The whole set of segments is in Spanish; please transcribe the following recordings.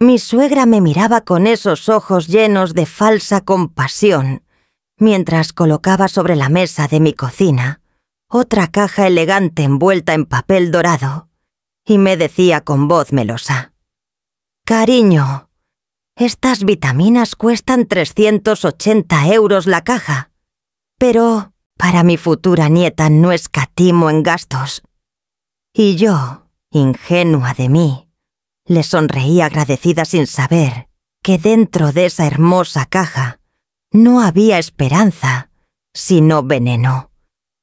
Mi suegra me miraba con esos ojos llenos de falsa compasión, mientras colocaba sobre la mesa de mi cocina otra caja elegante envuelta en papel dorado, y me decía con voz melosa: «Cariño, estas vitaminas cuestan 380 € la caja, pero para mi futura nieta no escatimo en gastos». Y yo, ingenua de mí, le sonreí agradecida sin saber que dentro de esa hermosa caja no había esperanza, sino veneno.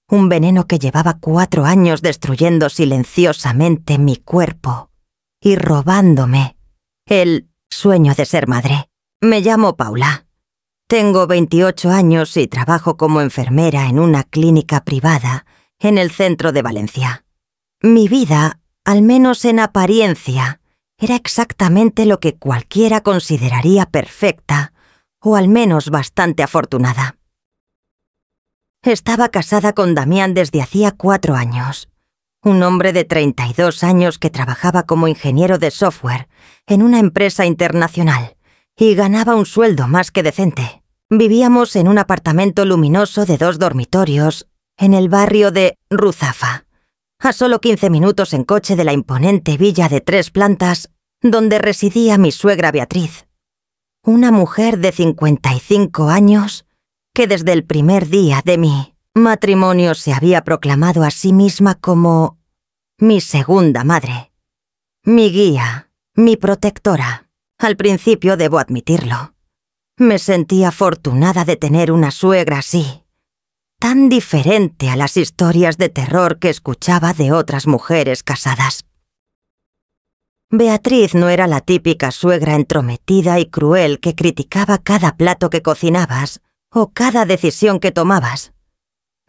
Un veneno que llevaba 4 años destruyendo silenciosamente mi cuerpo y robándome el sueño de ser madre. Me llamo Paula. Tengo 28 años y trabajo como enfermera en una clínica privada en el centro de Valencia. Mi vida, al menos en apariencia, era exactamente lo que cualquiera consideraría perfecta, o al menos bastante afortunada. Estaba casada con Damián desde hacía 4 años, un hombre de 32 años que trabajaba como ingeniero de software en una empresa internacional y ganaba un sueldo más que decente. Vivíamos en un apartamento luminoso de 2 dormitorios en el barrio de Ruzafa, a solo 15 minutos en coche de la imponente villa de 3 plantas donde residía mi suegra Beatriz, una mujer de 55 años que desde el primer día de mi matrimonio se había proclamado a sí misma como mi segunda madre, mi guía, mi protectora. Al principio debo admitirlo. Me sentía afortunada de tener una suegra así, tan diferente a las historias de terror que escuchaba de otras mujeres casadas. Beatriz no era la típica suegra entrometida y cruel que criticaba cada plato que cocinabas o cada decisión que tomabas.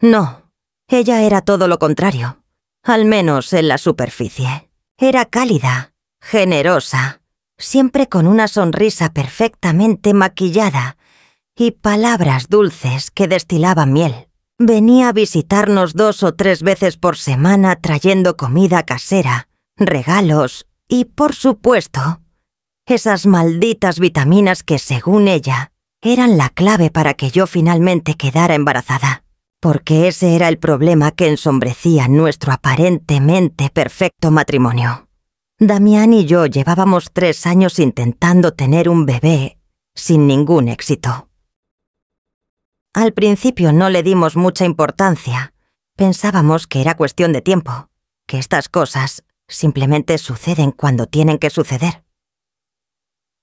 No, ella era todo lo contrario, al menos en la superficie. Era cálida, generosa, siempre con una sonrisa perfectamente maquillada y palabras dulces que destilaban miel. Venía a visitarnos 2 o 3 veces por semana trayendo comida casera, regalos y, por supuesto, esas malditas vitaminas que, según ella, eran la clave para que yo finalmente quedara embarazada, porque ese era el problema que ensombrecía nuestro aparentemente perfecto matrimonio. Damián y yo llevábamos 3 años intentando tener un bebé sin ningún éxito. Al principio no le dimos mucha importancia. Pensábamos que era cuestión de tiempo, que estas cosas simplemente suceden cuando tienen que suceder.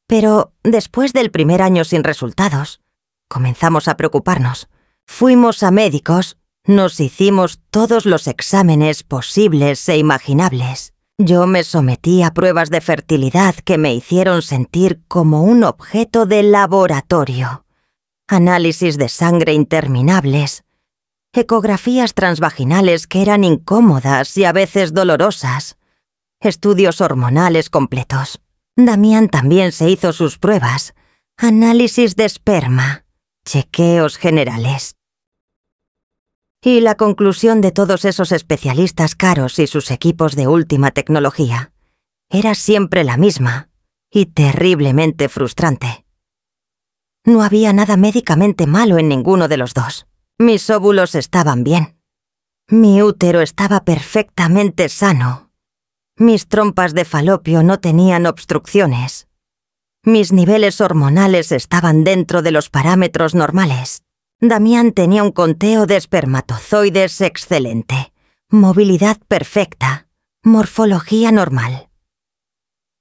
Pero después del primer año sin resultados, comenzamos a preocuparnos. Fuimos a médicos, nos hicimos todos los exámenes posibles e imaginables. Yo me sometí a pruebas de fertilidad que me hicieron sentir como un objeto de laboratorio. Análisis de sangre interminables, ecografías transvaginales que eran incómodas y a veces dolorosas, estudios hormonales completos. Damián también se hizo sus pruebas, análisis de esperma, chequeos generales. Y la conclusión de todos esos especialistas caros y sus equipos de última tecnología era siempre la misma y terriblemente frustrante. No había nada médicamente malo en ninguno de los dos. Mis óvulos estaban bien. Mi útero estaba perfectamente sano. Mis trompas de falopio no tenían obstrucciones. Mis niveles hormonales estaban dentro de los parámetros normales. Damián tenía un conteo de espermatozoides excelente, movilidad perfecta, morfología normal.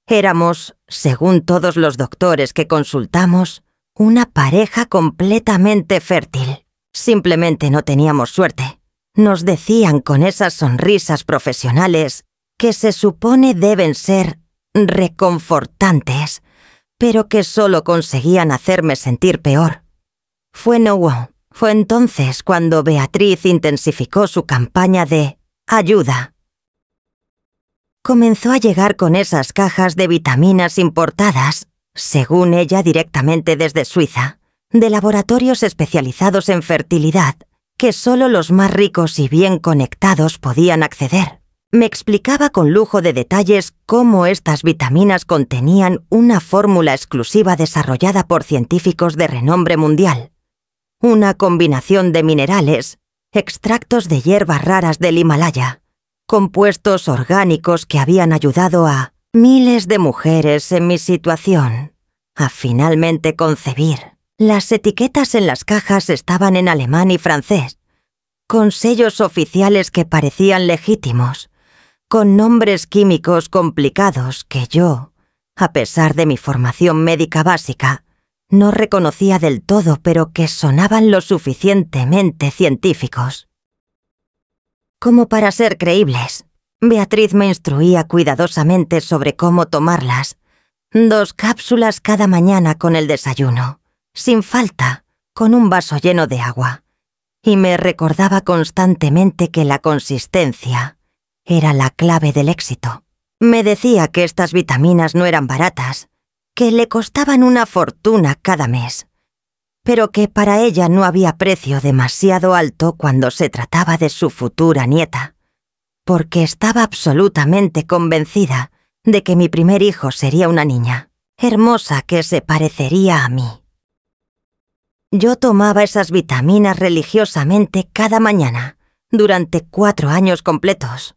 Éramos, según todos los doctores que consultamos, una pareja completamente fértil. Simplemente no teníamos suerte. Nos decían con esas sonrisas profesionales que se supone deben ser reconfortantes, pero que solo conseguían hacerme sentir peor. Fue entonces cuando Beatriz intensificó su campaña de ayuda. Comenzó a llegar con esas cajas de vitaminas importadas, según ella directamente desde Suiza, de laboratorios especializados en fertilidad, que solo los más ricos y bien conectados podían acceder. Me explicaba con lujo de detalles cómo estas vitaminas contenían una fórmula exclusiva desarrollada por científicos de renombre mundial. Una combinación de minerales, extractos de hierbas raras del Himalaya, compuestos orgánicos que habían ayudado a miles de mujeres en mi situación a finalmente concebir. Las etiquetas en las cajas estaban en alemán y francés, con sellos oficiales que parecían legítimos, con nombres químicos complicados que yo, a pesar de mi formación médica básica, no reconocía del todo, pero que sonaban lo suficientemente científicos como para ser creíbles. Beatriz me instruía cuidadosamente sobre cómo tomarlas. 2 cápsulas cada mañana con el desayuno, sin falta, con un vaso lleno de agua. Y me recordaba constantemente que la consistencia era la clave del éxito. Me decía que estas vitaminas no eran baratas, que le costaban una fortuna cada mes, pero que para ella no había precio demasiado alto cuando se trataba de su futura nieta, porque estaba absolutamente convencida de que mi primer hijo sería una niña, hermosa, que se parecería a mí. Yo tomaba esas vitaminas religiosamente cada mañana, durante 4 años completos.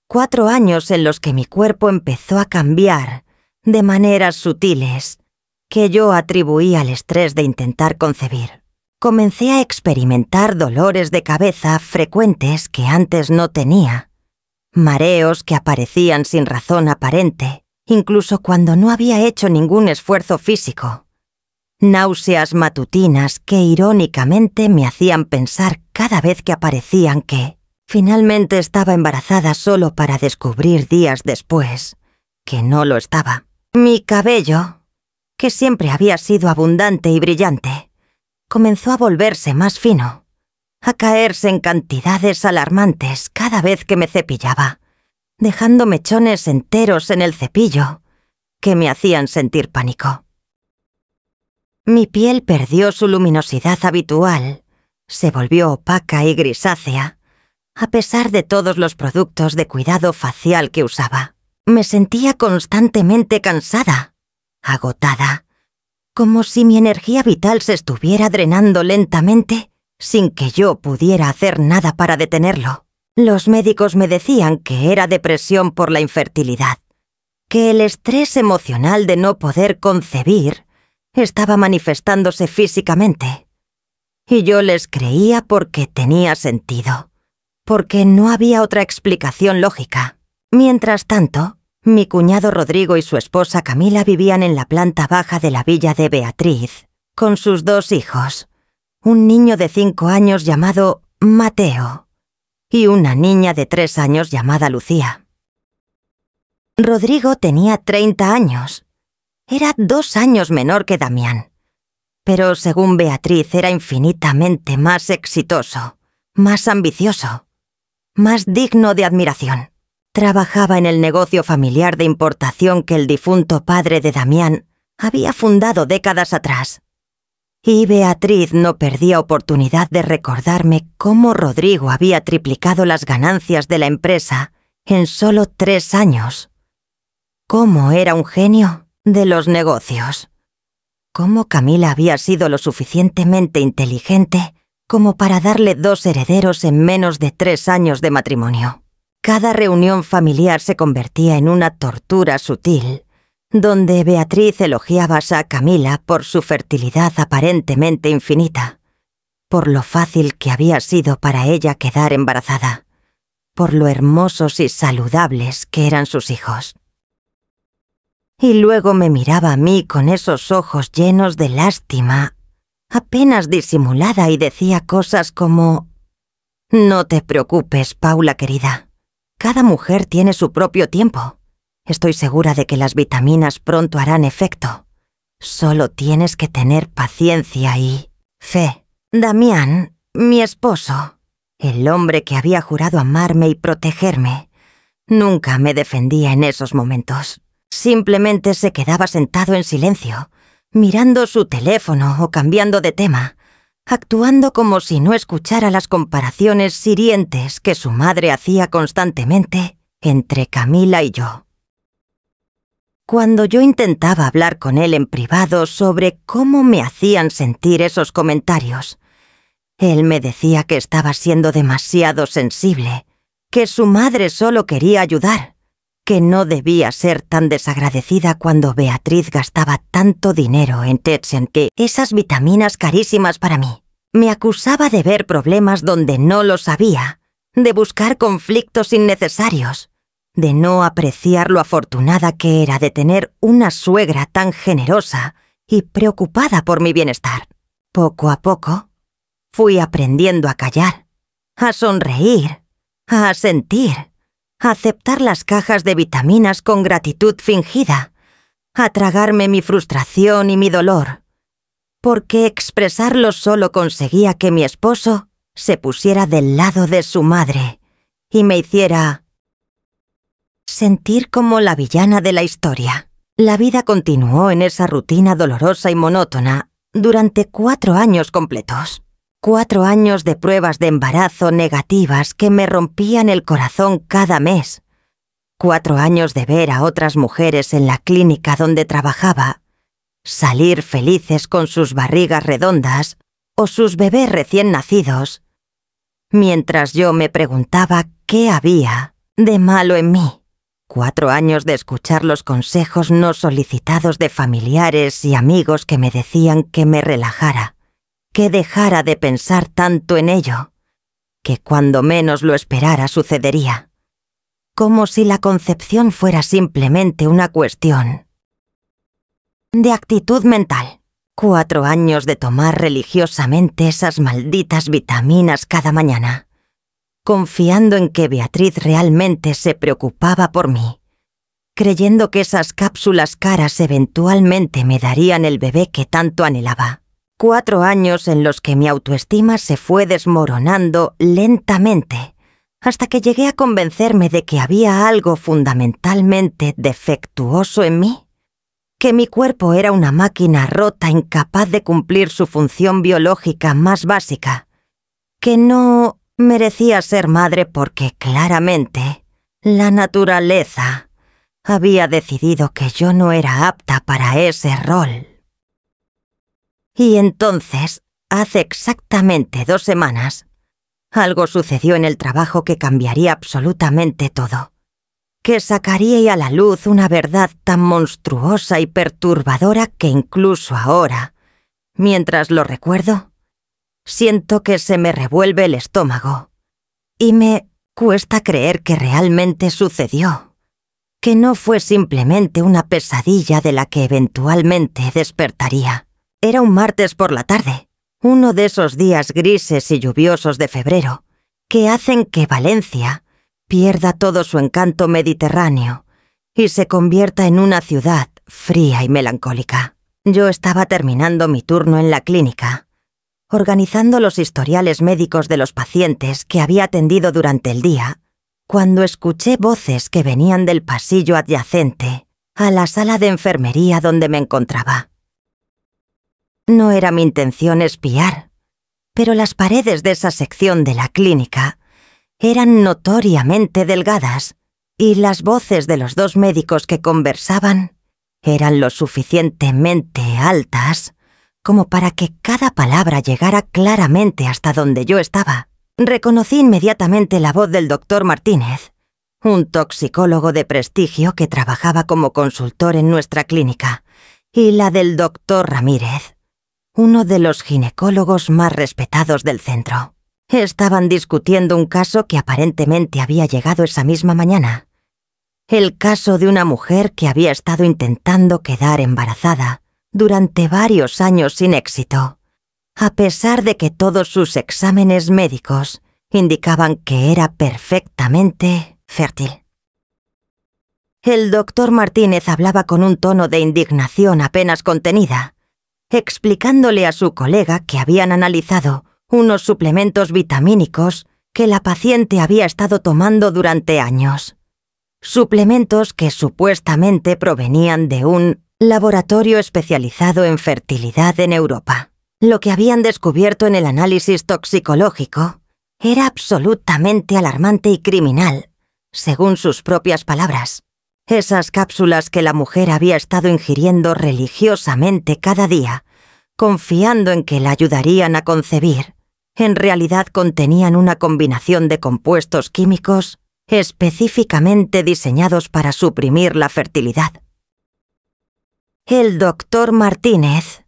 4 años en los que mi cuerpo empezó a cambiar de maneras sutiles que yo atribuía al estrés de intentar concebir. Comencé a experimentar dolores de cabeza frecuentes que antes no tenía, mareos que aparecían sin razón aparente, incluso cuando no había hecho ningún esfuerzo físico, náuseas matutinas que irónicamente me hacían pensar cada vez que aparecían que finalmente estaba embarazada, solo para descubrir días después que no lo estaba. Mi cabello, que siempre había sido abundante y brillante, comenzó a volverse más fino, a caerse en cantidades alarmantes cada vez que me cepillaba, dejando mechones enteros en el cepillo que me hacían sentir pánico. Mi piel perdió su luminosidad habitual, se volvió opaca y grisácea, a pesar de todos los productos de cuidado facial que usaba. Me sentía constantemente cansada, agotada, como si mi energía vital se estuviera drenando lentamente sin que yo pudiera hacer nada para detenerlo. Los médicos me decían que era depresión por la infertilidad, que el estrés emocional de no poder concebir estaba manifestándose físicamente. Y yo les creía porque tenía sentido, porque no había otra explicación lógica. Mientras tanto, mi cuñado Rodrigo y su esposa Camila vivían en la planta baja de la villa de Beatriz, con sus 2 hijos, un niño de 5 años llamado Mateo y una niña de 3 años llamada Lucía. Rodrigo tenía 30 años. Era 2 años menor que Damián, pero según Beatriz era infinitamente más exitoso, más ambicioso, más digno de admiración. Trabajaba en el negocio familiar de importación que el difunto padre de Damián había fundado décadas atrás. Y Beatriz no perdía oportunidad de recordarme cómo Rodrigo había triplicado las ganancias de la empresa en solo 3 años. Cómo era un genio de los negocios. Cómo Camila había sido lo suficientemente inteligente como para darle 2 herederos en menos de 3 años de matrimonio. Cada reunión familiar se convertía en una tortura sutil, donde Beatriz elogiaba a Camila por su fertilidad aparentemente infinita, por lo fácil que había sido para ella quedar embarazada, por lo hermosos y saludables que eran sus hijos. Y luego me miraba a mí con esos ojos llenos de lástima, apenas disimulada, y decía cosas como: «No te preocupes, Paula querida. Cada mujer tiene su propio tiempo. Estoy segura de que las vitaminas pronto harán efecto. Solo tienes que tener paciencia y fe». Damián, mi esposo, el hombre que había jurado amarme y protegerme, nunca me defendía en esos momentos. Simplemente se quedaba sentado en silencio, mirando su teléfono o cambiando de tema, actuando como si no escuchara las comparaciones hirientes que su madre hacía constantemente entre Camila y yo. Cuando yo intentaba hablar con él en privado sobre cómo me hacían sentir esos comentarios, él me decía que estaba siendo demasiado sensible, que su madre solo quería ayudar, que no debía ser tan desagradecida cuando Beatriz gastaba tanto dinero en Tetsenke, esas vitaminas carísimas para mí. Me acusaba de ver problemas donde no los había, de buscar conflictos innecesarios, de no apreciar lo afortunada que era de tener una suegra tan generosa y preocupada por mi bienestar. Poco a poco, fui aprendiendo a callar, a sonreír, a asentir, a aceptar las cajas de vitaminas con gratitud fingida, a tragarme mi frustración y mi dolor, porque expresarlo solo conseguía que mi esposo se pusiera del lado de su madre y me hiciera sentir como la villana de la historia. La vida continuó en esa rutina dolorosa y monótona durante 4 años completos. 4 años de pruebas de embarazo negativas que me rompían el corazón cada mes. 4 años de ver a otras mujeres en la clínica donde trabajaba salir felices con sus barrigas redondas o sus bebés recién nacidos, mientras yo me preguntaba qué había de malo en mí. 4 años de escuchar los consejos no solicitados de familiares y amigos que me decían que me relajara, que dejara de pensar tanto en ello, que cuando menos lo esperara sucedería, como si la concepción fuera simplemente una cuestión de actitud mental. 4 años de tomar religiosamente esas malditas vitaminas cada mañana, confiando en que Beatriz realmente se preocupaba por mí, creyendo que esas cápsulas caras eventualmente me darían el bebé que tanto anhelaba. 4 años en los que mi autoestima se fue desmoronando lentamente, hasta que llegué a convencerme de que había algo fundamentalmente defectuoso en mí, que mi cuerpo era una máquina rota incapaz de cumplir su función biológica más básica, que no merecía ser madre porque claramente la naturaleza había decidido que yo no era apta para ese rol. Y entonces, hace exactamente 2 semanas, algo sucedió en el trabajo que cambiaría absolutamente todo, que sacaría a la luz una verdad tan monstruosa y perturbadora que incluso ahora, mientras lo recuerdo, siento que se me revuelve el estómago y me cuesta creer que realmente sucedió, que no fue simplemente una pesadilla de la que eventualmente despertaría. Era un martes por la tarde, uno de esos días grises y lluviosos de febrero que hacen que Valencia pierda todo su encanto mediterráneo y se convierta en una ciudad fría y melancólica. Yo estaba terminando mi turno en la clínica, organizando los historiales médicos de los pacientes que había atendido durante el día, cuando escuché voces que venían del pasillo adyacente a la sala de enfermería donde me encontraba. No era mi intención espiar, pero las paredes de esa sección de la clínica eran notoriamente delgadas y las voces de los 2 médicos que conversaban eran lo suficientemente altas como para que cada palabra llegara claramente hasta donde yo estaba. Reconocí inmediatamente la voz del doctor Martínez, un toxicólogo de prestigio que trabajaba como consultor en nuestra clínica, y la del doctor Ramírez, uno de los ginecólogos más respetados del centro. Estaban discutiendo un caso que aparentemente había llegado esa misma mañana. El caso de una mujer que había estado intentando quedar embarazada durante varios años sin éxito, a pesar de que todos sus exámenes médicos indicaban que era perfectamente fértil. El doctor Martínez hablaba con un tono de indignación apenas contenida, explicándole a su colega que habían analizado unos suplementos vitamínicos que la paciente había estado tomando durante años. Suplementos que supuestamente provenían de un laboratorio especializado en fertilidad en Europa. Lo que habían descubierto en el análisis toxicológico era absolutamente alarmante y criminal, según sus propias palabras. Esas cápsulas que la mujer había estado ingiriendo religiosamente cada día, confiando en que la ayudarían a concebir, en realidad contenían una combinación de compuestos químicos específicamente diseñados para suprimir la fertilidad. El doctor Martínez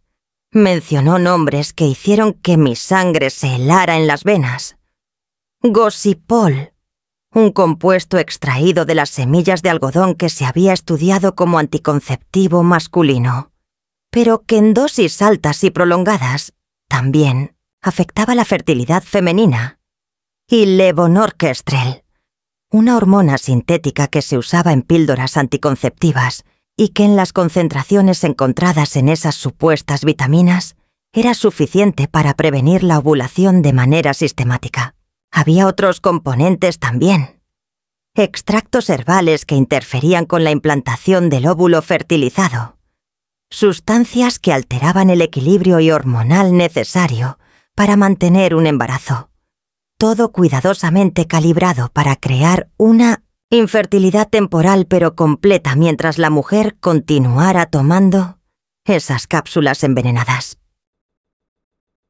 mencionó nombres que hicieron que mi sangre se helara en las venas. Gosipol, un compuesto extraído de las semillas de algodón que se había estudiado como anticonceptivo masculino, pero que en dosis altas y prolongadas también afectaba la fertilidad femenina. Y levonorgestrel, una hormona sintética que se usaba en píldoras anticonceptivas y que en las concentraciones encontradas en esas supuestas vitaminas era suficiente para prevenir la ovulación de manera sistemática. Había otros componentes también. Extractos herbales que interferían con la implantación del óvulo fertilizado. Sustancias que alteraban el equilibrio hormonal necesario para mantener un embarazo. Todo cuidadosamente calibrado para crear una infertilidad temporal pero completa mientras la mujer continuara tomando esas cápsulas envenenadas.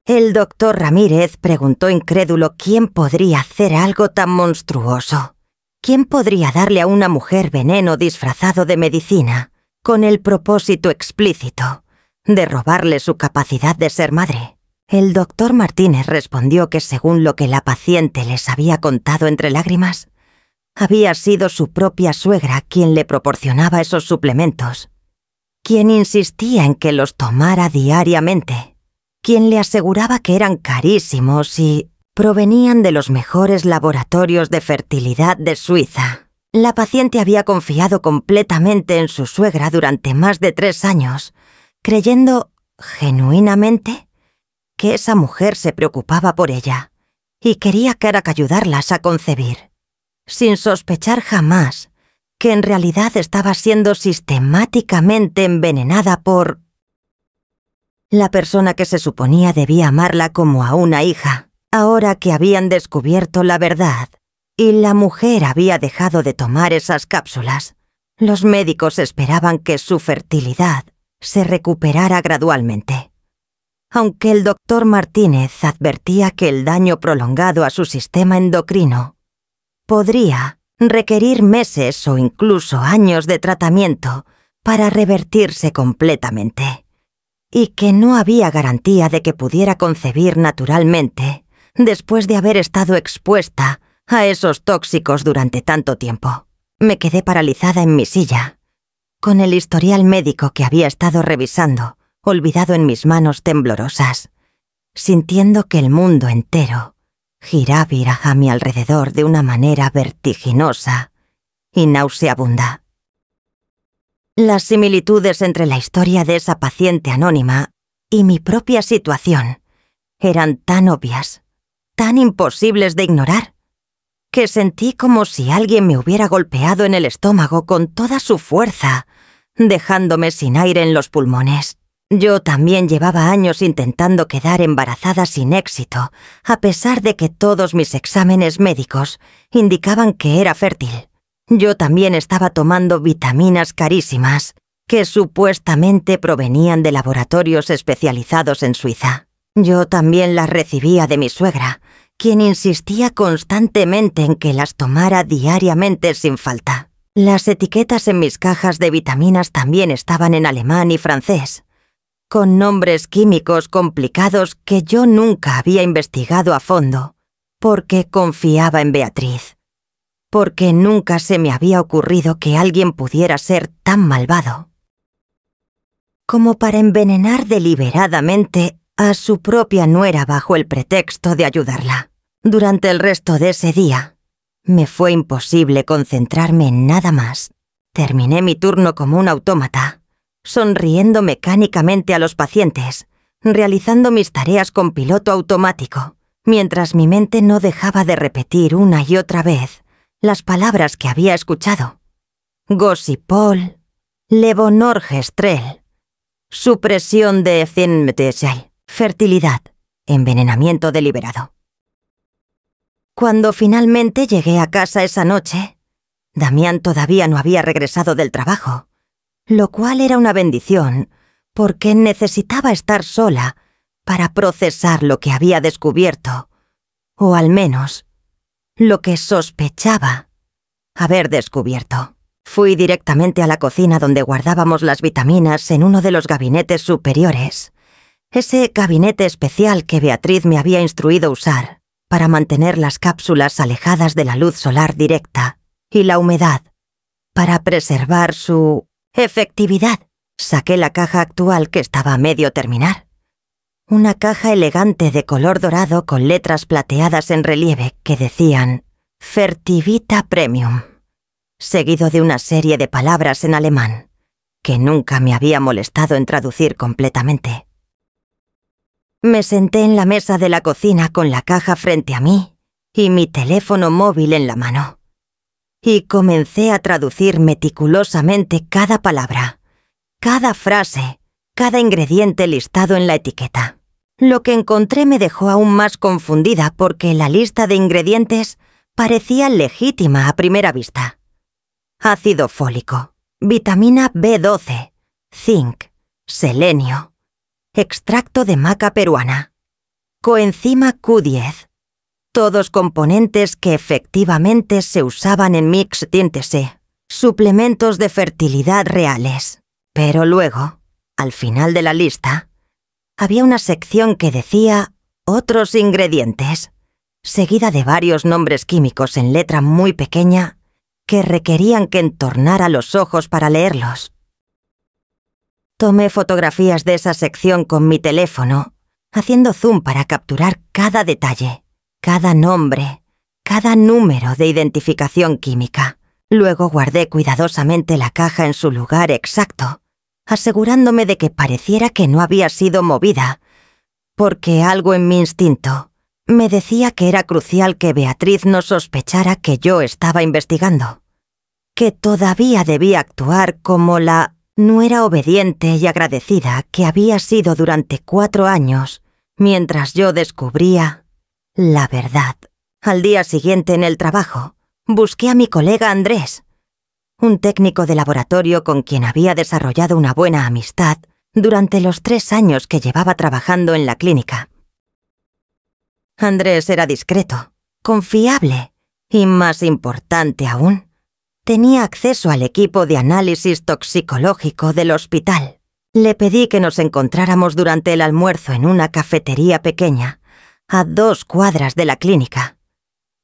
El doctor Ramírez preguntó incrédulo quién podría hacer algo tan monstruoso. ¿Quién podría darle a una mujer veneno disfrazado de medicina con el propósito explícito de robarle su capacidad de ser madre? El doctor Martínez respondió que según lo que la paciente les había contado entre lágrimas, había sido su propia suegra quien le proporcionaba esos suplementos, quien insistía en que los tomara diariamente, quien le aseguraba que eran carísimos y provenían de los mejores laboratorios de fertilidad de Suiza. La paciente había confiado completamente en su suegra durante más de 3 años, creyendo genuinamente que esa mujer se preocupaba por ella y quería ayudarlas a concebir, sin sospechar jamás que en realidad estaba siendo sistemáticamente envenenada por la persona que se suponía debía amarla como a una hija. Ahora que habían descubierto la verdad y la mujer había dejado de tomar esas cápsulas, los médicos esperaban que su fertilidad se recuperara gradualmente. Aunque el doctor Martínez advertía que el daño prolongado a su sistema endocrino podría requerir meses o incluso años de tratamiento para revertirse completamente, y que no había garantía de que pudiera concebir naturalmente después de haber estado expuesta a esos tóxicos durante tanto tiempo. Me quedé paralizada en mi silla, con el historial médico que había estado revisando olvidado en mis manos temblorosas, sintiendo que el mundo entero giraba a mi alrededor de una manera vertiginosa y nauseabunda. Las similitudes entre la historia de esa paciente anónima y mi propia situación eran tan obvias, tan imposibles de ignorar, que sentí como si alguien me hubiera golpeado en el estómago con toda su fuerza, dejándome sin aire en los pulmones. Yo también llevaba años intentando quedar embarazada sin éxito, a pesar de que todos mis exámenes médicos indicaban que era fértil. Yo también estaba tomando vitaminas carísimas, que supuestamente provenían de laboratorios especializados en Suiza. Yo también las recibía de mi suegra, quien insistía constantemente en que las tomara diariamente sin falta. Las etiquetas en mis cajas de vitaminas también estaban en alemán y francés, con nombres químicos complicados que yo nunca había investigado a fondo, porque confiaba en Beatriz, porque nunca se me había ocurrido que alguien pudiera ser tan malvado como para envenenar deliberadamente a su propia nuera bajo el pretexto de ayudarla. Durante el resto de ese día, me fue imposible concentrarme en nada más. Terminé mi turno como un autómata, sonriendo mecánicamente a los pacientes, realizando mis tareas con piloto automático, mientras mi mente no dejaba de repetir una y otra vez las palabras que había escuchado. Gosipol, levonorgestrel, supresión de fertilidad, envenenamiento deliberado. Cuando finalmente llegué a casa esa noche, Damián todavía no había regresado del trabajo, lo cual era una bendición, porque necesitaba estar sola para procesar lo que había descubierto, o al menos lo que sospechaba haber descubierto. Fui directamente a la cocina donde guardábamos las vitaminas en uno de los gabinetes superiores, ese gabinete especial que Beatriz me había instruido usar para mantener las cápsulas alejadas de la luz solar directa y la humedad, para preservar su efectividad. Saqué la caja actual que estaba a medio terminar. Una caja elegante de color dorado con letras plateadas en relieve que decían Fertivita Premium, seguido de una serie de palabras en alemán que nunca me había molestado en traducir completamente. Me senté en la mesa de la cocina con la caja frente a mí y mi teléfono móvil en la mano, y comencé a traducir meticulosamente cada palabra, cada frase, cada ingrediente listado en la etiqueta. Lo que encontré me dejó aún más confundida porque la lista de ingredientes parecía legítima a primera vista. Ácido fólico, vitamina B12, zinc, selenio, extracto de maca peruana, coenzima Q10, todos componentes que efectivamente se usaban en Mix Síntese, suplementos de fertilidad reales. Pero luego, al final de la lista, había una sección que decía otros ingredientes, seguida de varios nombres químicos en letra muy pequeña que requerían que entornara los ojos para leerlos. Tomé fotografías de esa sección con mi teléfono, haciendo zoom para capturar cada detalle, cada nombre, cada número de identificación química. Luego guardé cuidadosamente la caja en su lugar exacto, asegurándome de que pareciera que no había sido movida, porque algo en mi instinto me decía que era crucial que Beatriz no sospechara que yo estaba investigando, que todavía debía actuar como la nuera obediente y agradecida que había sido durante 4 años, mientras yo descubría la verdad. Al día siguiente en el trabajo, busqué a mi colega Andrés, un técnico de laboratorio con quien había desarrollado una buena amistad durante los 3 años que llevaba trabajando en la clínica. Andrés era discreto, confiable y, más importante aún, tenía acceso al equipo de análisis toxicológico del hospital. Le pedí que nos encontráramos durante el almuerzo en una cafetería pequeña, a 2 cuadras de la clínica,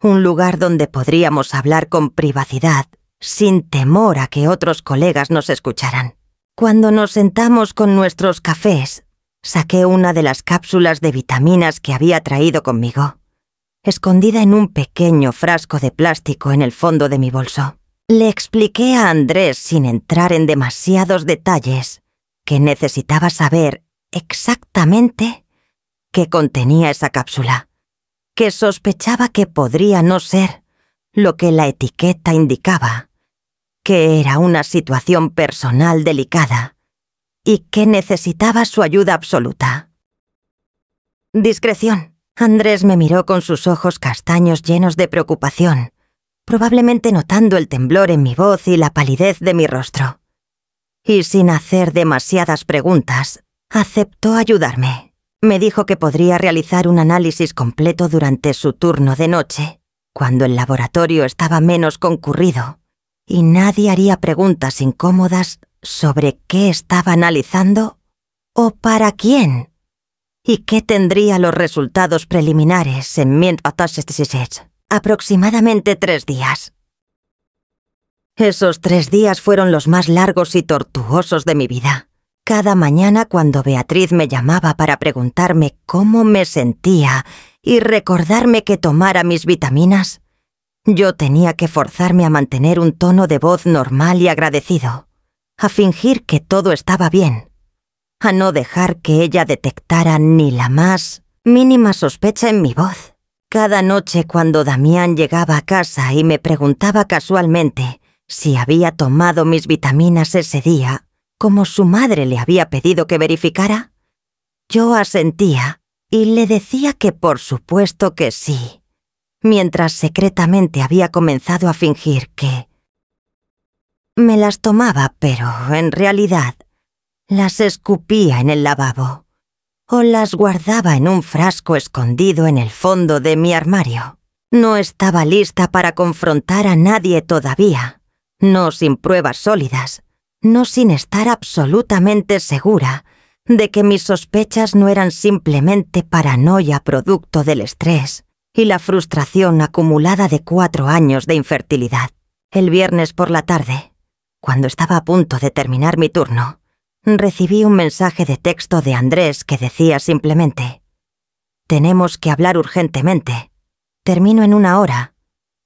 un lugar donde podríamos hablar con privacidad, sin temor a que otros colegas nos escucharan. Cuando nos sentamos con nuestros cafés, saqué una de las cápsulas de vitaminas que había traído conmigo, escondida en un pequeño frasco de plástico en el fondo de mi bolso. Le expliqué a Andrés, sin entrar en demasiados detalles, que necesitaba saber exactamente qué contenía esa cápsula, que sospechaba que podría no ser lo que la etiqueta indicaba, que era una situación personal delicada y que necesitaba su ayuda absoluta. Discreción. Andrés me miró con sus ojos castaños llenos de preocupación, probablemente notando el temblor en mi voz y la palidez de mi rostro. Y sin hacer demasiadas preguntas, aceptó ayudarme. Me dijo que podría realizar un análisis completo durante su turno de noche, cuando el laboratorio estaba menos concurrido, y nadie haría preguntas incómodas sobre qué estaba analizando o para quién, y qué tendría los resultados preliminares en aproximadamente 3 días. Esos 3 días fueron los más largos y tortuosos de mi vida. Cada mañana, cuando Beatriz me llamaba para preguntarme cómo me sentía y recordarme que tomara mis vitaminas, yo tenía que forzarme a mantener un tono de voz normal y agradecido, a fingir que todo estaba bien, a no dejar que ella detectara ni la más mínima sospecha en mi voz. Cada noche, cuando Damián llegaba a casa y me preguntaba casualmente si había tomado mis vitaminas ese día, como su madre le había pedido que verificara, Yo asentía y le decía que por supuesto que sí, mientras secretamente había comenzado a fingir que me las tomaba, pero en realidad las escupía en el lavabo o las guardaba en un frasco escondido en el fondo de mi armario. No estaba lista para confrontar a nadie todavía, no sin pruebas sólidas, no sin estar absolutamente segura de que mis sospechas no eran simplemente paranoia producto del estrés y la frustración acumulada de 4 años de infertilidad. El viernes por la tarde, cuando estaba a punto de terminar mi turno, recibí un mensaje de texto de Andrés que decía simplemente: «Tenemos que hablar urgentemente. Termino en 1 hora.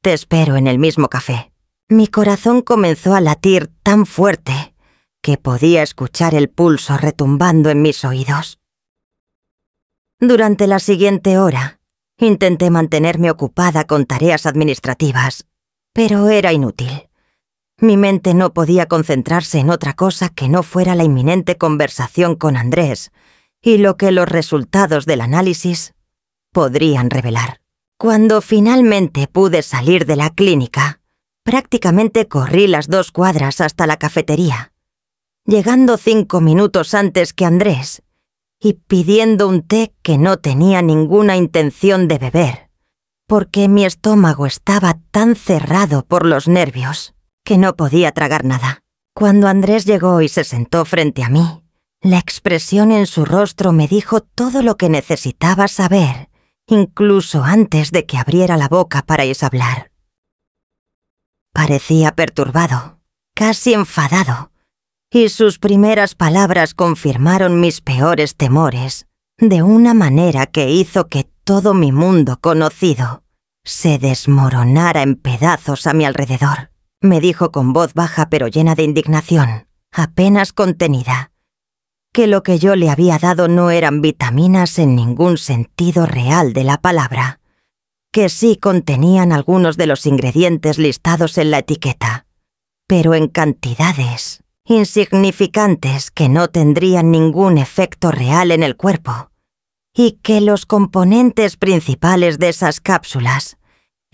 Te espero en el mismo café». Mi corazón comenzó a latir tan fuerte que podía escuchar el pulso retumbando en mis oídos. Durante la siguiente hora, intenté mantenerme ocupada con tareas administrativas, pero era inútil. Mi mente no podía concentrarse en otra cosa que no fuera la inminente conversación con Andrés y lo que los resultados del análisis podrían revelar. Cuando finalmente pude salir de la clínica, prácticamente corrí las 2 cuadras hasta la cafetería, llegando 5 minutos antes que Andrés y pidiendo un té que no tenía ninguna intención de beber, porque mi estómago estaba tan cerrado por los nervios que no podía tragar nada. Cuando Andrés llegó y se sentó frente a mí, la expresión en su rostro me dijo todo lo que necesitaba saber, incluso antes de que abriera la boca para hablar. Parecía perturbado, casi enfadado, y sus primeras palabras confirmaron mis peores temores de una manera que hizo que todo mi mundo conocido se desmoronara en pedazos a mi alrededor. Me dijo con voz baja pero llena de indignación, apenas contenida, que lo que yo le había dado no eran vitaminas en ningún sentido real de la palabra, que sí contenían algunos de los ingredientes listados en la etiqueta, pero en cantidades insignificantes que no tendrían ningún efecto real en el cuerpo, y que los componentes principales de esas cápsulas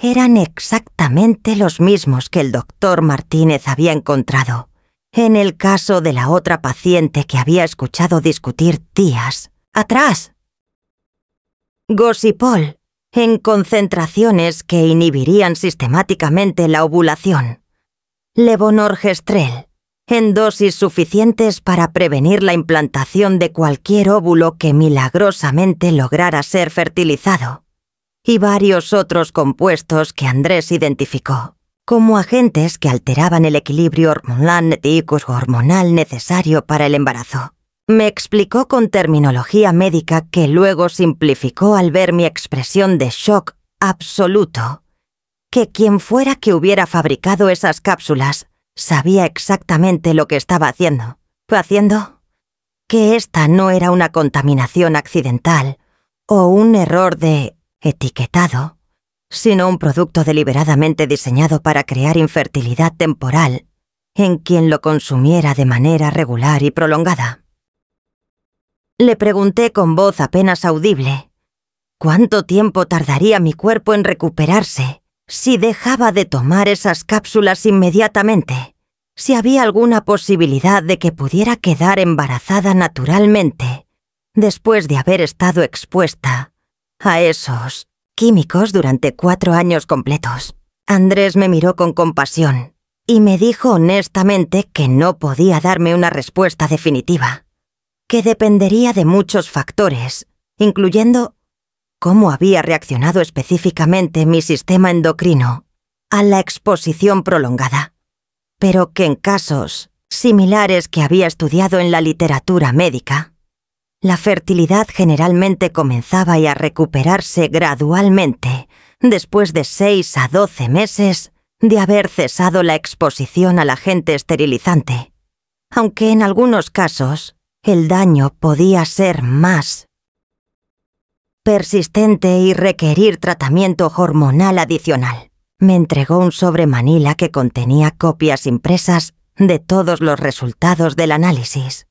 eran exactamente los mismos que el doctor Martínez había encontrado en el caso de la otra paciente que había escuchado discutir días atrás. Gosipol, en concentraciones que inhibirían sistemáticamente la ovulación. Levonorgestrel, en dosis suficientes para prevenir la implantación de cualquier óvulo que milagrosamente lograra ser fertilizado. Y varios otros compuestos que Andrés identificó como agentes que alteraban el equilibrio hormonal necesario para el embarazo. Me explicó con terminología médica que luego simplificó al ver mi expresión de shock absoluto, que quien fuera que hubiera fabricado esas cápsulas sabía exactamente lo que estaba haciendo. Que esta no era una contaminación accidental o un error de etiquetado, sino un producto deliberadamente diseñado para crear infertilidad temporal en quien lo consumiera de manera regular y prolongada. Le pregunté con voz apenas audible cuánto tiempo tardaría mi cuerpo en recuperarse si dejaba de tomar esas cápsulas inmediatamente, si había alguna posibilidad de que pudiera quedar embarazada naturalmente después de haber estado expuesta a esos químicos durante 4 años completos. Andrés me miró con compasión y me dijo honestamente que no podía darme una respuesta definitiva, que dependería de muchos factores, incluyendo cómo había reaccionado específicamente mi sistema endocrino a la exposición prolongada, pero que en casos similares que había estudiado en la literatura médica, la fertilidad generalmente comenzaba a recuperarse gradualmente después de 6 a 12 meses de haber cesado la exposición al agente esterilizante, aunque en algunos casos el daño podía ser más persistente y requerir tratamiento hormonal adicional. Me entregó un sobre manila que contenía copias impresas de todos los resultados del análisis,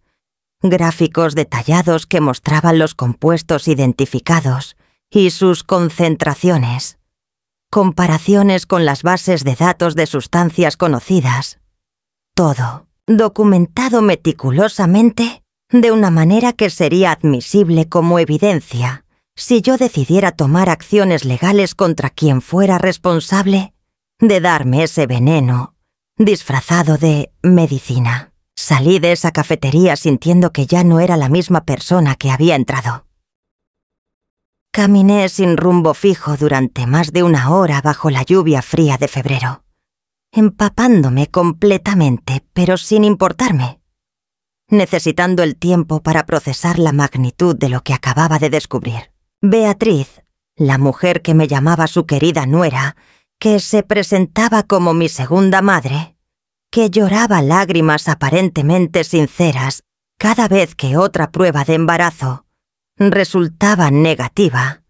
gráficos detallados que mostraban los compuestos identificados y sus concentraciones, comparaciones con las bases de datos de sustancias conocidas. Todo documentado meticulosamente de una manera que sería admisible como evidencia si yo decidiera tomar acciones legales contra quien fuera responsable de darme ese veneno disfrazado de medicina. Salí de esa cafetería sintiendo que ya no era la misma persona que había entrado. Caminé sin rumbo fijo durante más de una hora bajo la lluvia fría de febrero, empapándome completamente, pero sin importarme, necesitando el tiempo para procesar la magnitud de lo que acababa de descubrir. Beatriz, la mujer que me llamaba su querida nuera, que se presentaba como mi segunda madre, que lloraba lágrimas aparentemente sinceras cada vez que otra prueba de embarazo resultaba negativa,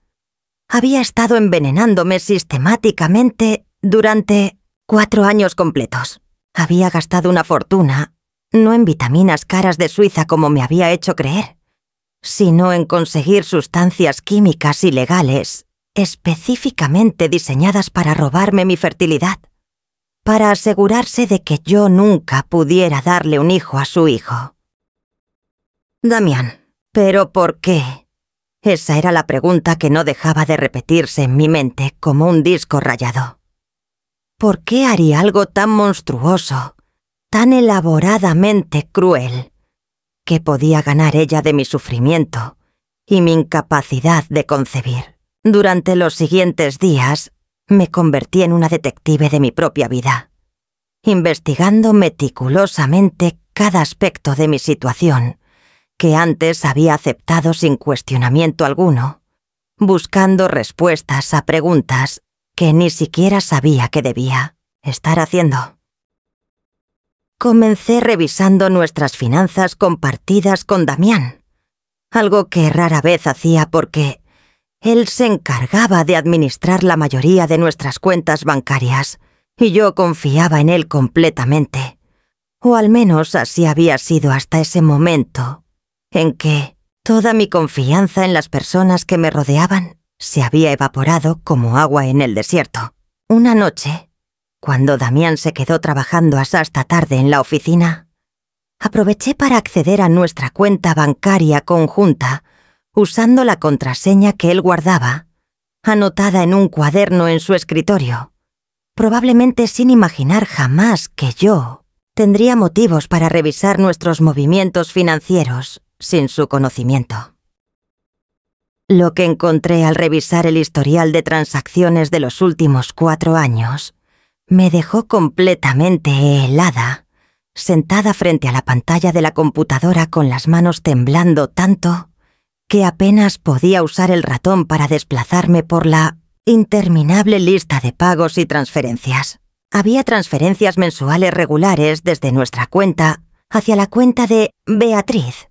había estado envenenándome sistemáticamente durante 4 años completos. Había gastado una fortuna, no en vitaminas caras de Suiza como me había hecho creer, sino en conseguir sustancias químicas ilegales, específicamente diseñadas para robarme mi fertilidad, para asegurarse de que yo nunca pudiera darle un hijo a su hijo. Damián, ¿pero por qué? Esa era la pregunta que no dejaba de repetirse en mi mente como un disco rayado. ¿Por qué haría algo tan monstruoso, tan elaboradamente cruel, que podía ganar ella de mi sufrimiento y mi incapacidad de concebir? Durante los siguientes días, me convertí en una detective de mi propia vida, investigando meticulosamente cada aspecto de mi situación, que antes había aceptado sin cuestionamiento alguno, buscando respuestas a preguntas que ni siquiera sabía que debía estar haciendo. Comencé revisando nuestras finanzas compartidas con Damián, algo que rara vez hacía porque él se encargaba de administrar la mayoría de nuestras cuentas bancarias y yo confiaba en él completamente, o al menos así había sido hasta ese momento en que toda mi confianza en las personas que me rodeaban se había evaporado como agua en el desierto. Una noche, cuando Damián se quedó trabajando hasta tarde en la oficina, aproveché para acceder a nuestra cuenta bancaria conjunta usando la contraseña que él guardaba, anotada en un cuaderno en su escritorio, probablemente sin imaginar jamás que yo tendría motivos para revisar nuestros movimientos financieros sin su conocimiento. Lo que encontré al revisar el historial de transacciones de los últimos 4 años me dejó completamente helada, sentada frente a la pantalla de la computadora con las manos temblando tanto que apenas podía usar el ratón para desplazarme por la interminable lista de pagos y transferencias. Había transferencias mensuales regulares desde nuestra cuenta hacia la cuenta de Beatriz,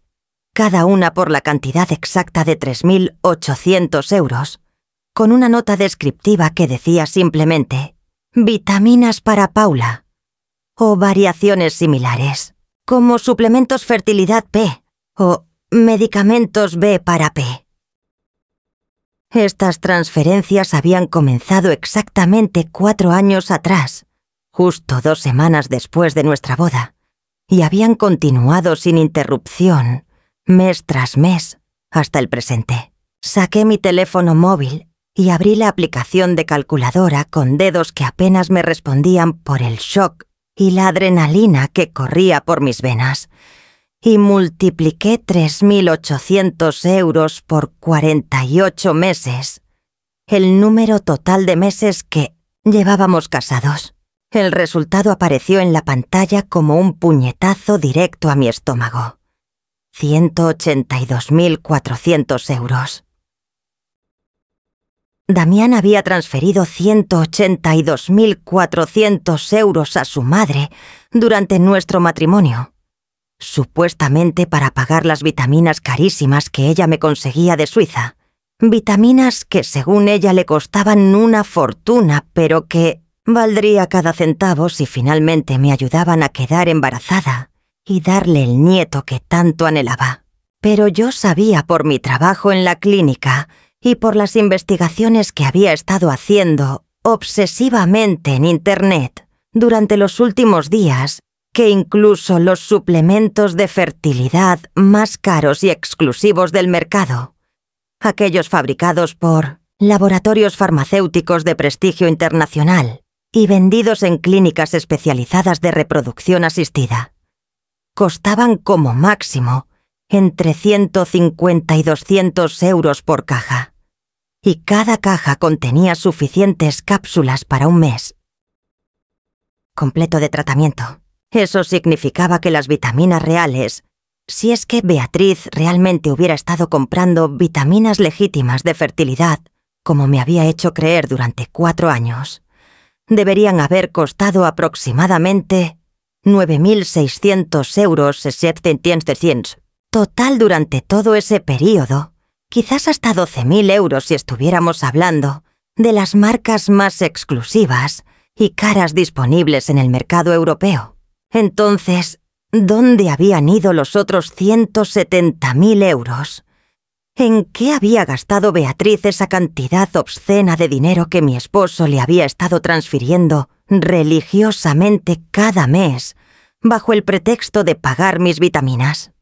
cada una por la cantidad exacta de 3.800 euros, con una nota descriptiva que decía simplemente «Vitaminas para Paula» o variaciones similares, como suplementos fertilidad P o medicamentos B para P. Estas transferencias habían comenzado exactamente 4 años atrás, justo 2 semanas después de nuestra boda, y habían continuado sin interrupción mes tras mes, hasta el presente. Saqué mi teléfono móvil y abrí la aplicación de calculadora con dedos que apenas me respondían por el shock y la adrenalina que corría por mis venas, y multipliqué 3.800 euros por 48 meses, el número total de meses que llevábamos casados. El resultado apareció en la pantalla como un puñetazo directo a mi estómago. 182.400 euros. Damián había transferido 182.400 euros a su madre durante nuestro matrimonio, supuestamente para pagar las vitaminas carísimas que ella me conseguía de Suiza. Vitaminas que según ella le costaban una fortuna, pero que valdría cada centavo si finalmente me ayudaban a quedar embarazada y darle el nieto que tanto anhelaba. Pero yo sabía por mi trabajo en la clínica y por las investigaciones que había estado haciendo obsesivamente en Internet durante los últimos días que incluso los suplementos de fertilidad más caros y exclusivos del mercado, aquellos fabricados por laboratorios farmacéuticos de prestigio internacional y vendidos en clínicas especializadas de reproducción asistida, costaban como máximo entre 150 y 200 euros por caja, y cada caja contenía suficientes cápsulas para un mes completo de tratamiento. Eso significaba que las vitaminas reales, si es que Beatriz realmente hubiera estado comprando vitaminas legítimas de fertilidad, como me había hecho creer durante 4 años, deberían haber costado aproximadamente 9.600 euros y 700. Total durante todo ese periodo, quizás hasta 12.000 euros si estuviéramos hablando de las marcas más exclusivas y caras disponibles en el mercado europeo. Entonces, ¿dónde habían ido los otros 170.000 euros? ¿En qué había gastado Beatriz esa cantidad obscena de dinero que mi esposo le había estado transfiriendo religiosamente cada mes, bajo el pretexto de pagar mis vitaminas?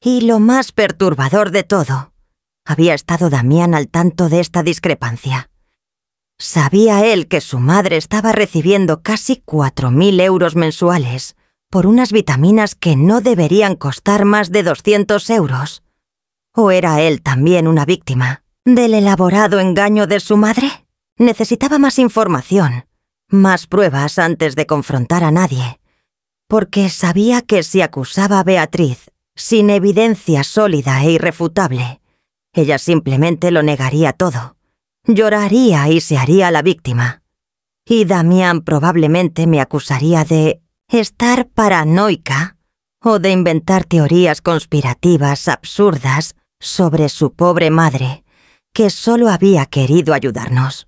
Y lo más perturbador de todo, había estado Damián al tanto de esta discrepancia. ¿Sabía él que su madre estaba recibiendo casi 4.000 euros mensuales por unas vitaminas que no deberían costar más de 200 euros? ¿O era él también una víctima del elaborado engaño de su madre? Necesitaba más información, más pruebas antes de confrontar a nadie, porque sabía que si acusaba a Beatriz sin evidencia sólida e irrefutable, ella simplemente lo negaría todo. Lloraría y se haría la víctima. Y Damián probablemente me acusaría de estar paranoica o de inventar teorías conspirativas absurdas sobre su pobre madre, que solo había querido ayudarnos.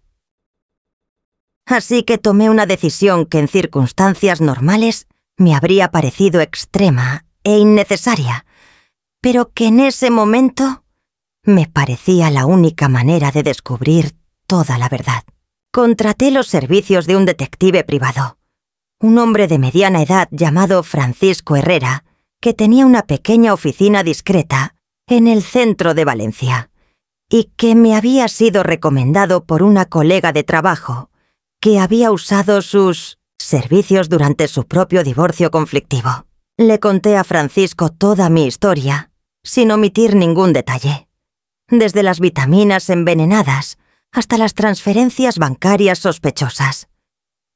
Así que tomé una decisión que en circunstancias normales me habría parecido extrema e innecesaria, pero que en ese momento me parecía la única manera de descubrir toda la verdad. Contraté los servicios de un detective privado, un hombre de mediana edad llamado Francisco Herrera, que tenía una pequeña oficina discreta en el centro de Valencia, y que me había sido recomendado por una colega de trabajo que había usado sus servicios durante su propio divorcio conflictivo. Le conté a Francisco toda mi historia, sin omitir ningún detalle, desde las vitaminas envenenadas hasta las transferencias bancarias sospechosas,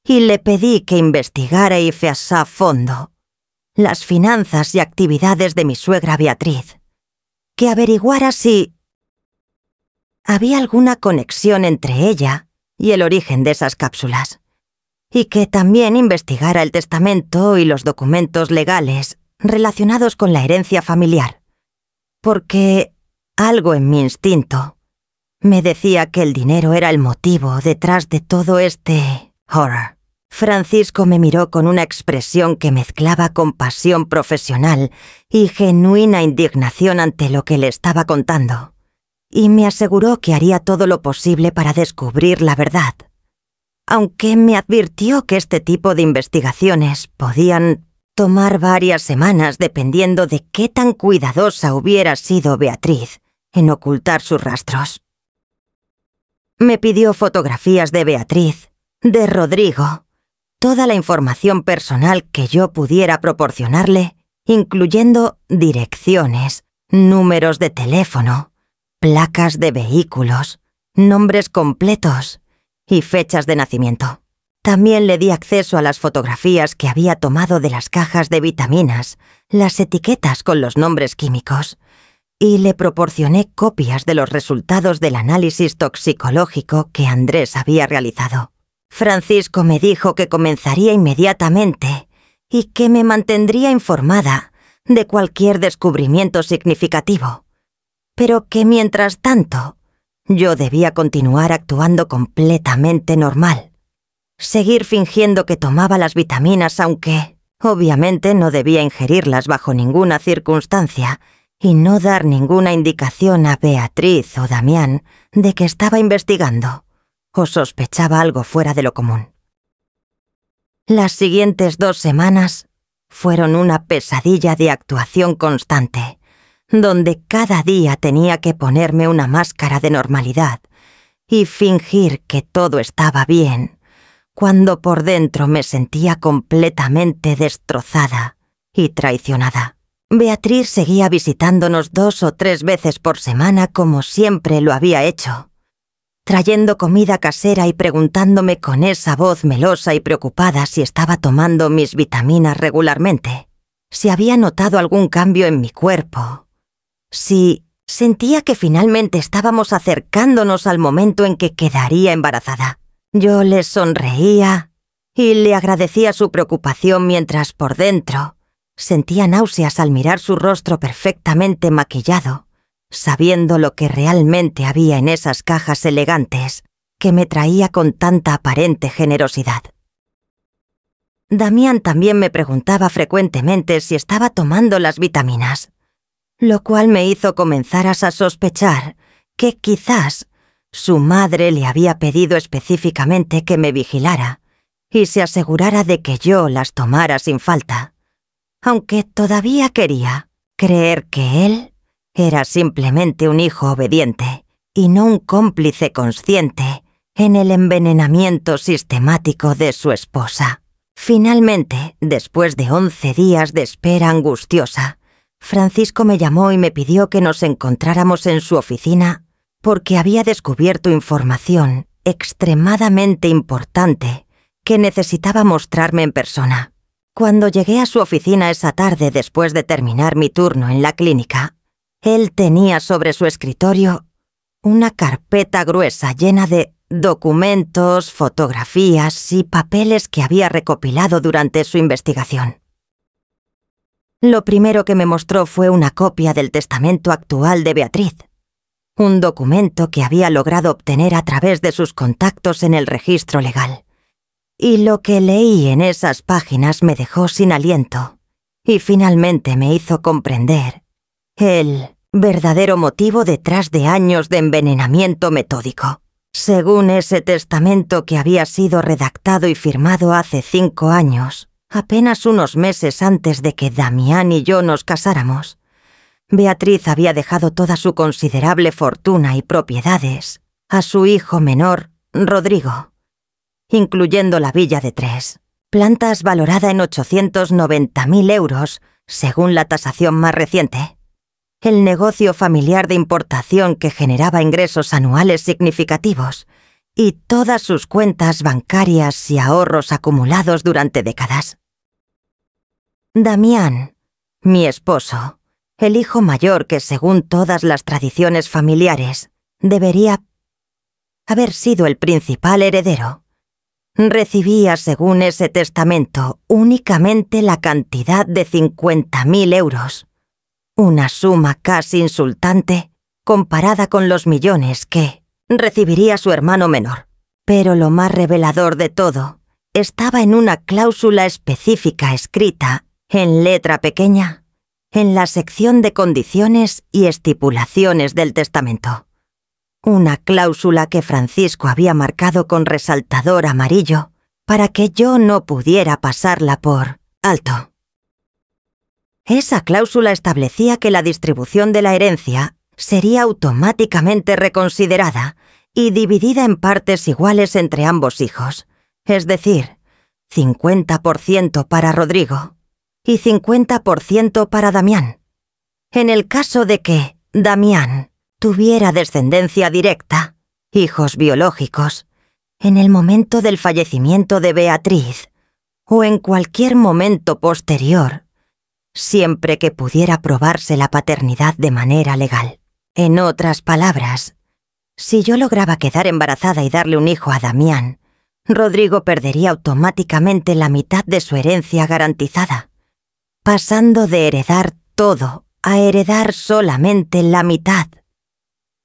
y le pedí que investigara y fease a fondo las finanzas y actividades de mi suegra Beatriz, que averiguara si había alguna conexión entre ella y el origen de esas cápsulas, y que también investigara el testamento y los documentos legales relacionados con la herencia familiar, porque algo en mi instinto me decía que el dinero era el motivo detrás de todo este horror. Francisco me miró con una expresión que mezclaba compasión profesional y genuina indignación ante lo que le estaba contando, y me aseguró que haría todo lo posible para descubrir la verdad, aunque me advirtió que este tipo de investigaciones podían tomar varias semanas dependiendo de qué tan cuidadosa hubiera sido Beatriz en ocultar sus rastros. Me pidió fotografías de Beatriz, de Rodrigo, toda la información personal que yo pudiera proporcionarle, incluyendo direcciones, números de teléfono, placas de vehículos, nombres completos y fechas de nacimiento. También le di acceso a las fotografías que había tomado de las cajas de vitaminas, las etiquetas con los nombres químicos, y le proporcioné copias de los resultados del análisis toxicológico que Andrés había realizado. Francisco me dijo que comenzaría inmediatamente y que me mantendría informada de cualquier descubrimiento significativo, pero que mientras tanto yo debía continuar actuando completamente normal, seguir fingiendo que tomaba las vitaminas aunque Obviamente no debía ingerirlas bajo ninguna circunstancia y no dar ninguna indicación a Beatriz o Damián de que estaba investigando o sospechaba algo fuera de lo común. Las siguientes 2 semanas fueron una pesadilla de actuación constante, donde cada día tenía que ponerme una máscara de normalidad y fingir que todo estaba bien, cuando por dentro me sentía completamente destrozada y traicionada. Beatriz seguía visitándonos 2 o 3 veces por semana como siempre lo había hecho, trayendo comida casera y preguntándome con esa voz melosa y preocupada si estaba tomando mis vitaminas regularmente, si había notado algún cambio en mi cuerpo, si sentía que finalmente estábamos acercándonos al momento en que quedaría embarazada. Yo le sonreía y le agradecía su preocupación mientras por dentro sentía náuseas al mirar su rostro perfectamente maquillado, sabiendo lo que realmente había en esas cajas elegantes que me traía con tanta aparente generosidad. Damián también me preguntaba frecuentemente si estaba tomando las vitaminas, lo cual me hizo comenzar a sospechar que quizás su madre le había pedido específicamente que me vigilara y se asegurara de que yo las tomara sin falta, aunque todavía quería creer que él era simplemente un hijo obediente y no un cómplice consciente en el envenenamiento sistemático de su esposa. Finalmente, después de 11 días de espera angustiosa, Francisco me llamó y me pidió que nos encontráramos en su oficina porque había descubierto información extremadamente importante que necesitaba mostrarme en persona. Cuando llegué a su oficina esa tarde después de terminar mi turno en la clínica, él tenía sobre su escritorio una carpeta gruesa llena de documentos, fotografías y papeles que había recopilado durante su investigación. Lo primero que me mostró fue una copia del testamento actual de Beatriz, un documento que había logrado obtener a través de sus contactos en el registro legal. Y lo que leí en esas páginas me dejó sin aliento y finalmente me hizo comprender el verdadero motivo detrás de años de envenenamiento metódico. Según ese testamento que había sido redactado y firmado hace 5 años, apenas unos meses antes de que Damián y yo nos casáramos, Beatriz había dejado toda su considerable fortuna y propiedades a su hijo menor, Rodrigo, incluyendo la villa de Tres, plantas valorada en 890.000 euros, según la tasación más reciente, el negocio familiar de importación que generaba ingresos anuales significativos y todas sus cuentas bancarias y ahorros acumulados durante décadas. Damián, mi esposo, el hijo mayor que según todas las tradiciones familiares debería haber sido el principal heredero, recibía según ese testamento únicamente la cantidad de 50.000 euros, una suma casi insultante comparada con los millones que recibiría su hermano menor. Pero lo más revelador de todo estaba en una cláusula específica escrita en letra pequeña en la sección de condiciones y estipulaciones del testamento. Una cláusula que Francisco había marcado con resaltador amarillo para que yo no pudiera pasarla por alto. Esa cláusula establecía que la distribución de la herencia sería automáticamente reconsiderada y dividida en partes iguales entre ambos hijos, es decir, 50% para Rodrigo y 50% para Damián. En el caso de que Damián tuviera descendencia directa, hijos biológicos, en el momento del fallecimiento de Beatriz o en cualquier momento posterior, siempre que pudiera probarse la paternidad de manera legal. En otras palabras, si yo lograba quedar embarazada y darle un hijo a Damián, Rodrigo perdería automáticamente la mitad de su herencia garantizada, pasando de heredar todo a heredar solamente la mitad.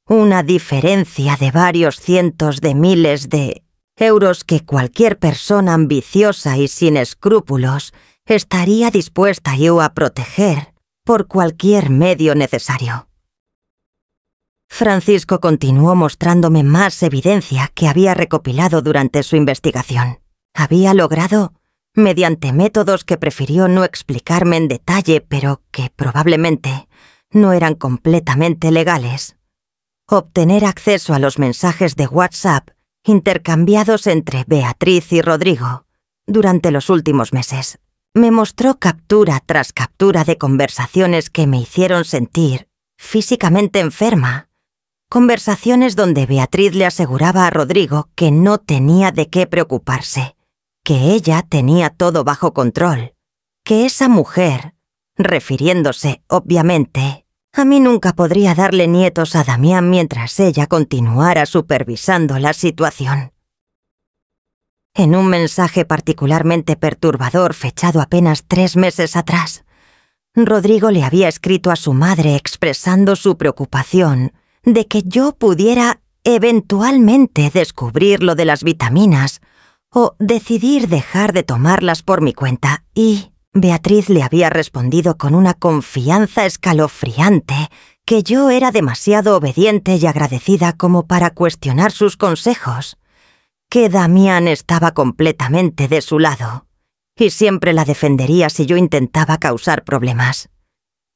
Una diferencia de varios cientos de miles de euros que cualquier persona ambiciosa y sin escrúpulos estaría dispuesta yo a proteger por cualquier medio necesario. Francisco continuó mostrándome más evidencia que había recopilado durante su investigación. Había logrado, mediante métodos que prefirió no explicarme en detalle, pero que probablemente no eran completamente legales, obtener acceso a los mensajes de WhatsApp intercambiados entre Beatriz y Rodrigo durante los últimos meses. Me mostró captura tras captura de conversaciones que me hicieron sentir físicamente enferma. Conversaciones donde Beatriz le aseguraba a Rodrigo que no tenía de qué preocuparse, que ella tenía todo bajo control, que esa mujer, refiriéndose, obviamente, a mí nunca podría darle nietos a Damián mientras ella continuara supervisando la situación. En un mensaje particularmente perturbador fechado apenas 3 meses atrás, Rodrigo le había escrito a su madre expresando su preocupación de que yo pudiera eventualmente descubrir lo de las vitaminas o decidir dejar de tomarlas por mi cuenta, y Beatriz le había respondido con una confianza escalofriante que yo era demasiado obediente y agradecida como para cuestionar sus consejos, que Damián estaba completamente de su lado y siempre la defendería si yo intentaba causar problemas,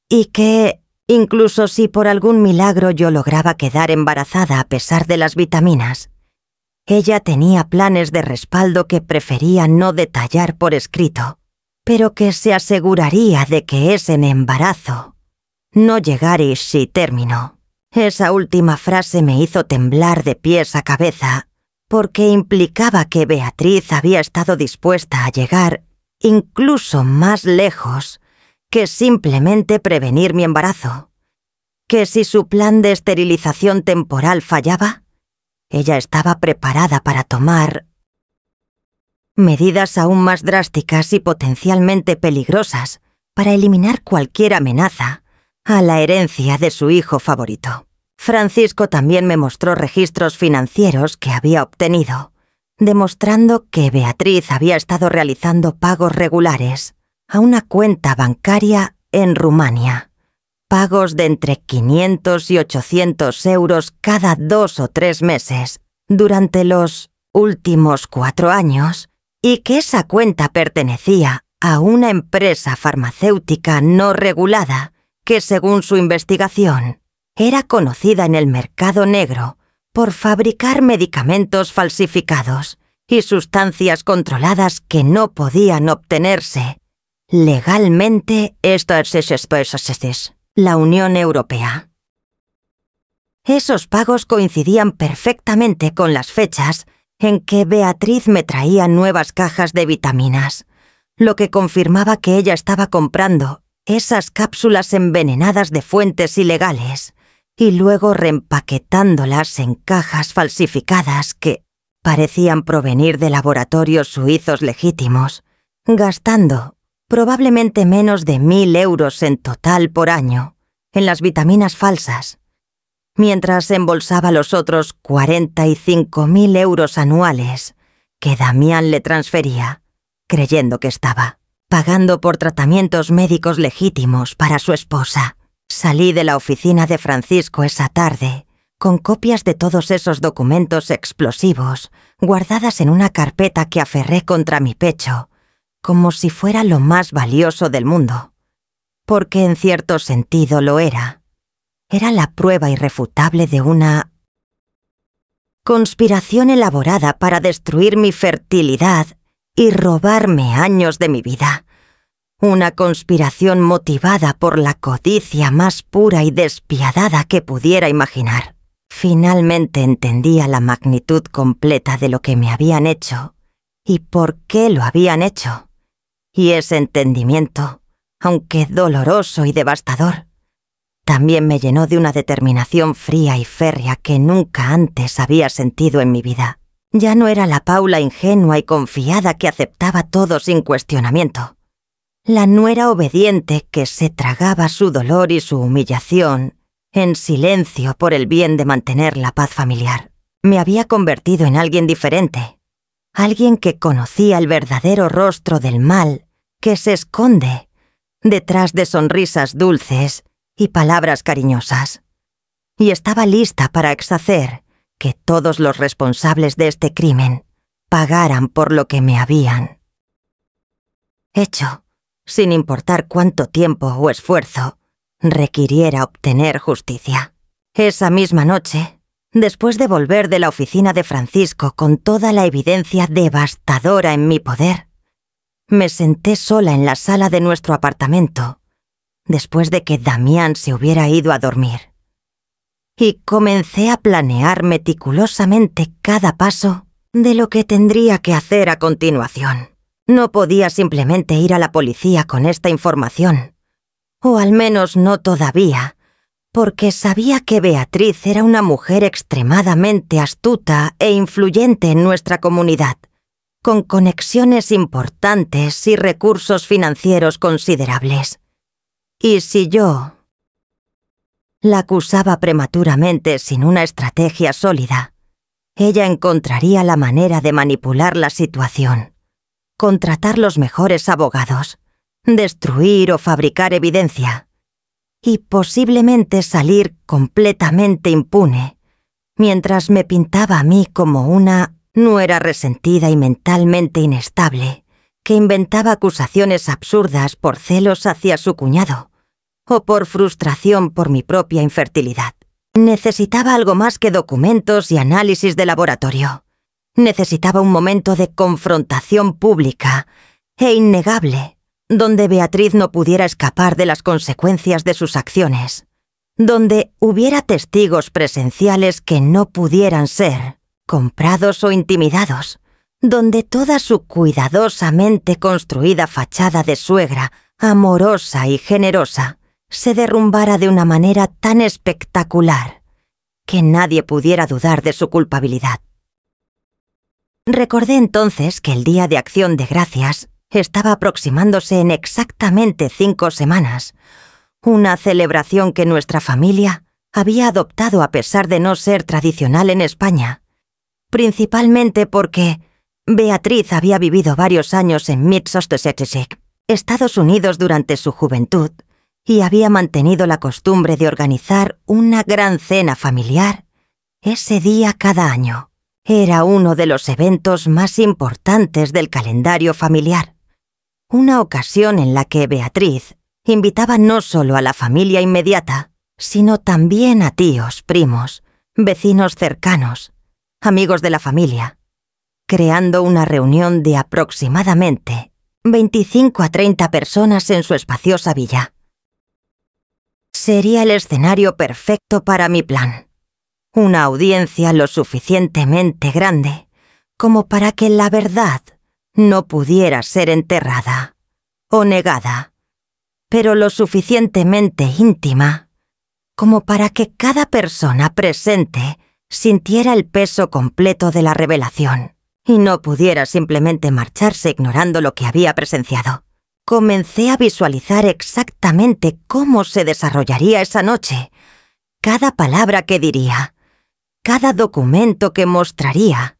y que incluso si por algún milagro yo lograba quedar embarazada a pesar de las vitaminas, ella tenía planes de respaldo que prefería no detallar por escrito, pero que se aseguraría de que ese embarazo no llegara y sí terminó. Esa última frase me hizo temblar de pies a cabeza, porque implicaba que Beatriz había estado dispuesta a llegar incluso más lejos que simplemente prevenir mi embarazo, que si su plan de esterilización temporal fallaba, ella estaba preparada para tomar medidas aún más drásticas y potencialmente peligrosas para eliminar cualquier amenaza a la herencia de su hijo favorito. Francisco también me mostró registros financieros que había obtenido, demostrando que Beatriz había estado realizando pagos regulares a una cuenta bancaria en Rumania, pagos de entre 500 y 800 euros cada 2 o 3 meses durante los últimos 4 años, y que esa cuenta pertenecía a una empresa farmacéutica no regulada que, según su investigación, era conocida en el mercado negro por fabricar medicamentos falsificados y sustancias controladas que no podían obtenerse legalmente. Esto es la Unión Europea. Esos pagos coincidían perfectamente con las fechas en que Beatriz me traía nuevas cajas de vitaminas, lo que confirmaba que ella estaba comprando esas cápsulas envenenadas de fuentes ilegales y luego reempaquetándolas en cajas falsificadas que parecían provenir de laboratorios suizos legítimos, gastando probablemente menos de 1.000 euros en total por año en las vitaminas falsas, mientras embolsaba los otros 45.000 euros anuales que Damián le transfería, creyendo que estaba pagando por tratamientos médicos legítimos para su esposa. Salí de la oficina de Francisco esa tarde con copias de todos esos documentos explosivos guardadas en una carpeta que aferré contra mi pecho, como si fuera lo más valioso del mundo, porque en cierto sentido lo era. Era la prueba irrefutable de una conspiración elaborada para destruir mi fertilidad y robarme años de mi vida. Una conspiración motivada por la codicia más pura y despiadada que pudiera imaginar. Finalmente entendía la magnitud completa de lo que me habían hecho y por qué lo habían hecho. Y ese entendimiento, aunque doloroso y devastador, también me llenó de una determinación fría y férrea que nunca antes había sentido en mi vida. Ya no era la Paula ingenua y confiada que aceptaba todo sin cuestionamiento. La nuera obediente que se tragaba su dolor y su humillación en silencio por el bien de mantener la paz familiar. Me había convertido en alguien diferente, alguien que conocía el verdadero rostro del mal que se esconde detrás de sonrisas dulces y palabras cariñosas. Y estaba lista para exhacer que todos los responsables de este crimen pagaran por lo que me habían hecho, sin importar cuánto tiempo o esfuerzo requiriera obtener justicia. Esa misma noche, después de volver de la oficina de Francisco con toda la evidencia devastadora en mi poder, me senté sola en la sala de nuestro apartamento, después de que Damián se hubiera ido a dormir. Y comencé a planear meticulosamente cada paso de lo que tendría que hacer a continuación. No podía simplemente ir a la policía con esta información, o al menos no todavía, porque sabía que Beatriz era una mujer extremadamente astuta e influyente en nuestra comunidad, con conexiones importantes y recursos financieros considerables. Y si yo la acusaba prematuramente sin una estrategia sólida, ella encontraría la manera de manipular la situación, contratar los mejores abogados, destruir o fabricar evidencia, y posiblemente salir completamente impune, mientras me pintaba a mí como una nuera resentida y mentalmente inestable, que inventaba acusaciones absurdas por celos hacia su cuñado, o por frustración por mi propia infertilidad. Necesitaba algo más que documentos y análisis de laboratorio. Necesitaba un momento de confrontación pública e innegable, donde Beatriz no pudiera escapar de las consecuencias de sus acciones, donde hubiera testigos presenciales que no pudieran ser comprados o intimidados, donde toda su cuidadosamente construida fachada de suegra, amorosa y generosa, se derrumbara de una manera tan espectacular que nadie pudiera dudar de su culpabilidad. Recordé entonces que el Día de Acción de Gracias estaba aproximándose en exactamente 5 semanas, una celebración que nuestra familia había adoptado a pesar de no ser tradicional en España, principalmente porque Beatriz había vivido varios años en Mid-Massachusetts, Estados Unidos durante su juventud, y había mantenido la costumbre de organizar una gran cena familiar ese día cada año. Era uno de los eventos más importantes del calendario familiar, una ocasión en la que Beatriz invitaba no solo a la familia inmediata, sino también a tíos, primos, vecinos cercanos, amigos de la familia, creando una reunión de aproximadamente 25 a 30 personas en su espaciosa villa. Sería el escenario perfecto para mi plan. Una audiencia lo suficientemente grande como para que la verdad no pudiera ser enterrada o negada, pero lo suficientemente íntima como para que cada persona presente sintiera el peso completo de la revelación y no pudiera simplemente marcharse ignorando lo que había presenciado. Comencé a visualizar exactamente cómo se desarrollaría esa noche, cada palabra que diría, cada documento que mostraría,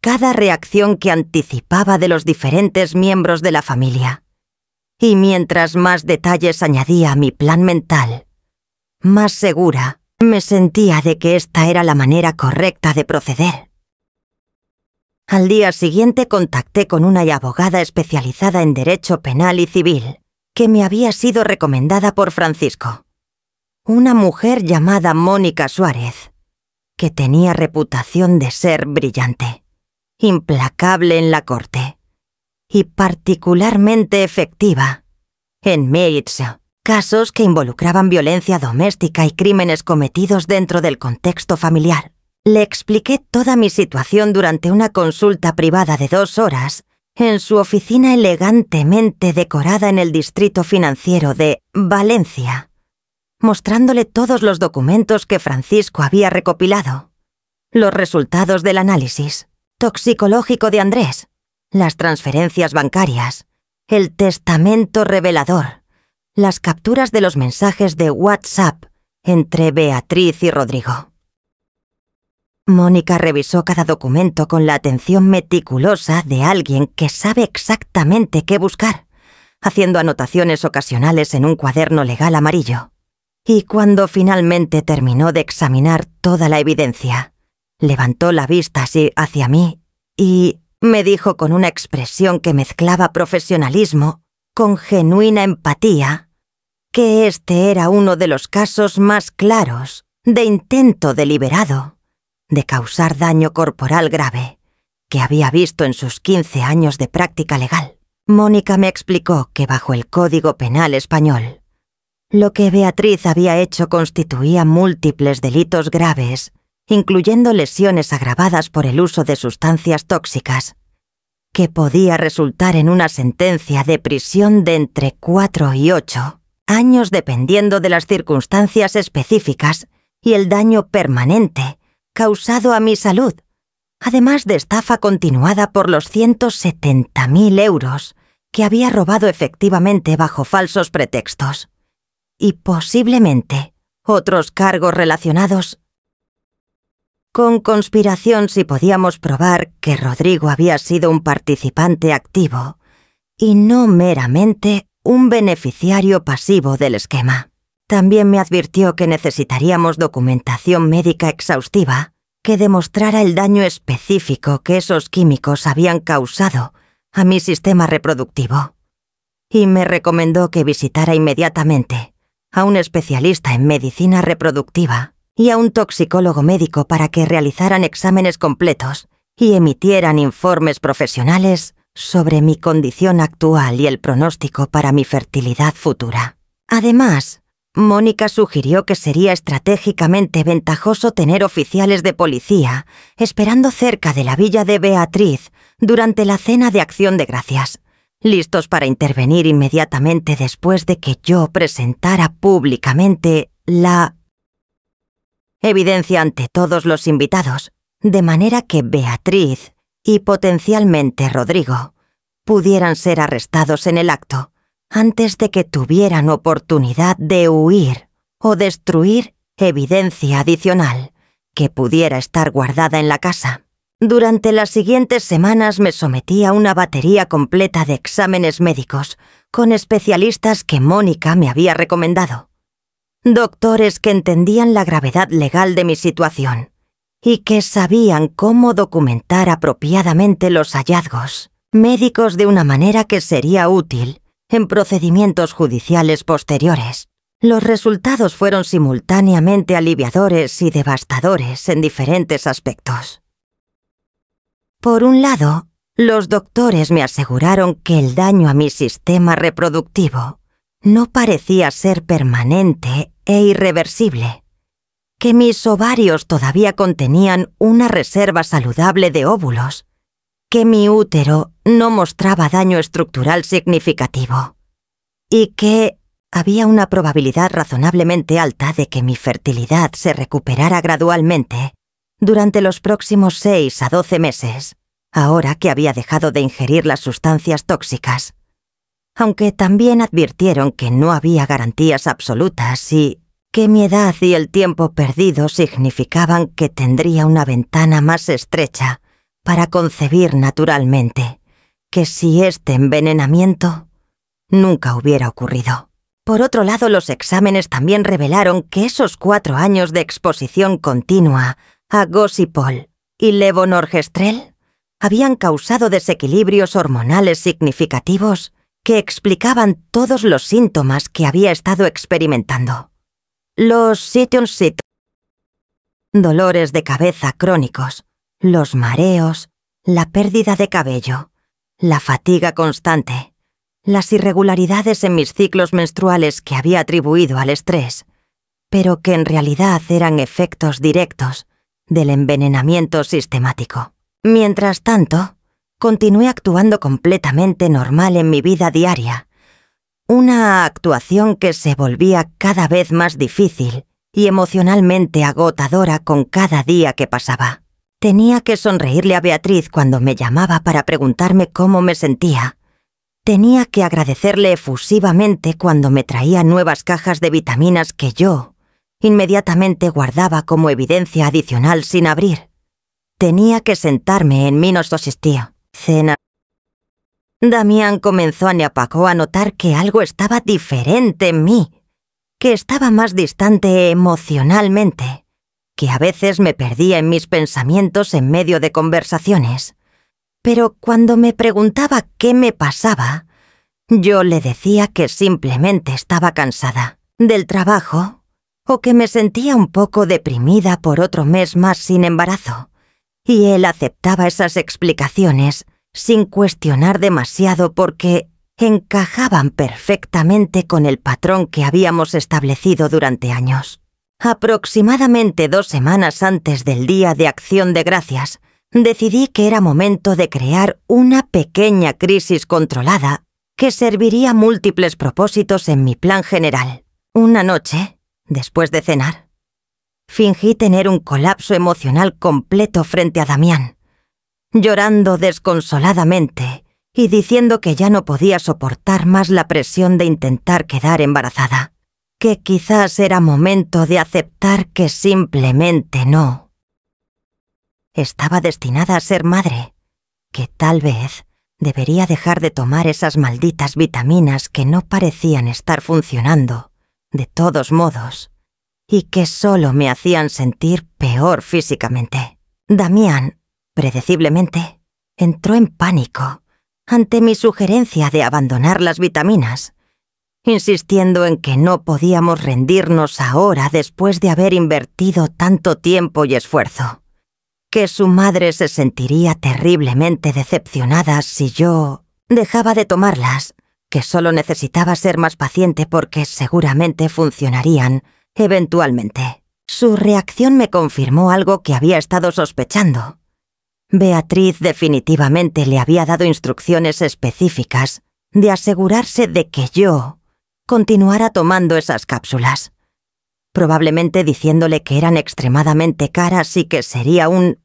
cada reacción que anticipaba de los diferentes miembros de la familia. Y mientras más detalles añadía a mi plan mental, más segura me sentía de que esta era la manera correcta de proceder. Al día siguiente contacté con una abogada especializada en derecho penal y civil, que me había sido recomendada por Francisco. Una mujer llamada Mónica Suárez, que tenía reputación de ser brillante, implacable en la corte, y particularmente efectiva en casos que involucraban violencia doméstica y crímenes cometidos dentro del contexto familiar. Le expliqué toda mi situación durante una consulta privada de 2 horas en su oficina elegantemente decorada en el distrito financiero de Valencia, mostrándole todos los documentos que Francisco había recopilado, los resultados del análisis toxicológico de Andrés, las transferencias bancarias, el testamento revelador, las capturas de los mensajes de WhatsApp entre Beatriz y Rodrigo. Mónica revisó cada documento con la atención meticulosa de alguien que sabe exactamente qué buscar, haciendo anotaciones ocasionales en un cuaderno legal amarillo. Y cuando finalmente terminó de examinar toda la evidencia, levantó la vista así hacia mí y me dijo con una expresión que mezclaba profesionalismo con genuina empatía que este era uno de los casos más claros de intento deliberado de causar daño corporal grave que había visto en sus 15 años de práctica legal. Mónica me explicó que bajo el Código Penal español, lo que Beatriz había hecho constituía múltiples delitos graves, incluyendo lesiones agravadas por el uso de sustancias tóxicas, que podía resultar en una sentencia de prisión de entre 4 y 8 años dependiendo de las circunstancias específicas y el daño permanente causado a mi salud, además de estafa continuada por los 170.000 euros que había robado efectivamente bajo falsos pretextos, y posiblemente otros cargos relacionados con conspiración si podíamos probar que Rodrigo había sido un participante activo y no meramente un beneficiario pasivo del esquema. También me advirtió que necesitaríamos documentación médica exhaustiva que demostrara el daño específico que esos químicos habían causado a mi sistema reproductivo. Y me recomendó que visitara inmediatamente a un especialista en medicina reproductiva y a un toxicólogo médico para que realizaran exámenes completos y emitieran informes profesionales sobre mi condición actual y el pronóstico para mi fertilidad futura. Además, Mónica sugirió que sería estratégicamente ventajoso tener oficiales de policía esperando cerca de la villa de Beatriz durante la cena de Acción de Gracias, listos para intervenir inmediatamente después de que yo presentara públicamente la evidencia ante todos los invitados, de manera que Beatriz y potencialmente Rodrigo pudieran ser arrestados en el acto antes de que tuvieran oportunidad de huir o destruir evidencia adicional que pudiera estar guardada en la casa. Durante las siguientes semanas me sometí a una batería completa de exámenes médicos con especialistas que Mónica me había recomendado. Doctores que entendían la gravedad legal de mi situación y que sabían cómo documentar apropiadamente los hallazgos médicos de una manera que sería útil en procedimientos judiciales posteriores. Los resultados fueron simultáneamente aliviadores y devastadores en diferentes aspectos. Por un lado, los doctores me aseguraron que el daño a mi sistema reproductivo no parecía ser permanente e irreversible, que mis ovarios todavía contenían una reserva saludable de óvulos, que mi útero no mostraba daño estructural significativo y que había una probabilidad razonablemente alta de que mi fertilidad se recuperara gradualmente durante los próximos 6 a 12 meses, ahora que había dejado de ingerir las sustancias tóxicas. Aunque también advirtieron que no había garantías absolutas y que mi edad y el tiempo perdido significaban que tendría una ventana más estrecha para concebir naturalmente, que si este envenenamiento nunca hubiera ocurrido. Por otro lado, los exámenes también revelaron que esos 4 años de exposición continua a Gosipol y levonorgestrel habían causado desequilibrios hormonales significativos que explicaban todos los síntomas que había estado experimentando. Los sit-on-sit, dolores de cabeza crónicos, los mareos, la pérdida de cabello, la fatiga constante, las irregularidades en mis ciclos menstruales que había atribuido al estrés, pero que en realidad eran efectos directos del envenenamiento sistemático. Mientras tanto, continué actuando completamente normal en mi vida diaria, una actuación que se volvía cada vez más difícil y emocionalmente agotadora con cada día que pasaba. Tenía que sonreírle a Beatriz cuando me llamaba para preguntarme cómo me sentía. Tenía que agradecerle efusivamente cuando me traía nuevas cajas de vitaminas que yo inmediatamente guardaba como evidencia adicional sin abrir. Tenía que sentarme en mi cena Damián comenzó a notar que algo estaba diferente en mí, que estaba más distante emocionalmente, que a veces me perdía en mis pensamientos en medio de conversaciones. Pero cuando me preguntaba qué me pasaba, yo le decía que simplemente estaba cansada del trabajo o que me sentía un poco deprimida por otro mes más sin embarazo, y él aceptaba esas explicaciones sin cuestionar demasiado porque encajaban perfectamente con el patrón que habíamos establecido durante años. Aproximadamente 2 semanas antes del Día de Acción de Gracias, decidí que era momento de crear una pequeña crisis controlada que serviría a múltiples propósitos en mi plan general. Una noche, después de cenar, fingí tener un colapso emocional completo frente a Damián, llorando desconsoladamente y diciendo que ya no podía soportar más la presión de intentar quedar embarazada, que quizás era momento de aceptar que simplemente no estaba destinada a ser madre, que tal vez debería dejar de tomar esas malditas vitaminas que no parecían estar funcionando de todos modos y que solo me hacían sentir peor físicamente. Damián, predeciblemente, entró en pánico ante mi sugerencia de abandonar las vitaminas, insistiendo en que no podíamos rendirnos ahora después de haber invertido tanto tiempo y esfuerzo, que su madre se sentiría terriblemente decepcionada si yo dejaba de tomarlas, que solo necesitaba ser más paciente porque seguramente funcionarían eventualmente. Su reacción me confirmó algo que había estado sospechando. Beatriz definitivamente le había dado instrucciones específicas de asegurarse de que yo continuara tomando esas cápsulas, probablemente diciéndole que eran extremadamente caras y que sería un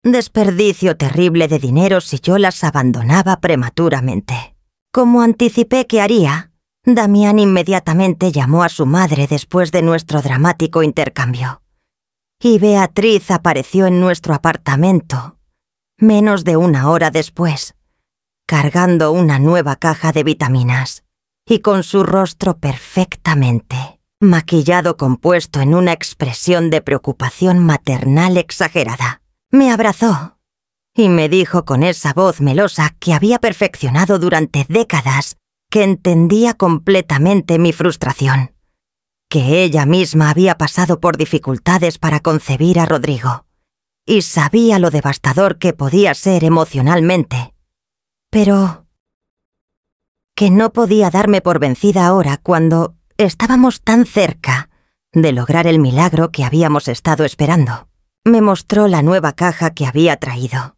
desperdicio terrible de dinero si yo las abandonaba prematuramente. Como anticipé que haría, Damián inmediatamente llamó a su madre después de nuestro dramático intercambio, y Beatriz apareció en nuestro apartamento menos de 1 hora después, cargando una nueva caja de vitaminas y con su rostro perfectamente maquillado compuesto en una expresión de preocupación maternal exagerada. Me abrazó y me dijo con esa voz melosa que había perfeccionado durante décadas que entendía completamente mi frustración, que ella misma había pasado por dificultades para concebir a Rodrigo y sabía lo devastador que podía ser emocionalmente, pero que no podía darme por vencida ahora cuando estábamos tan cerca de lograr el milagro que habíamos estado esperando. Me mostró la nueva caja que había traído,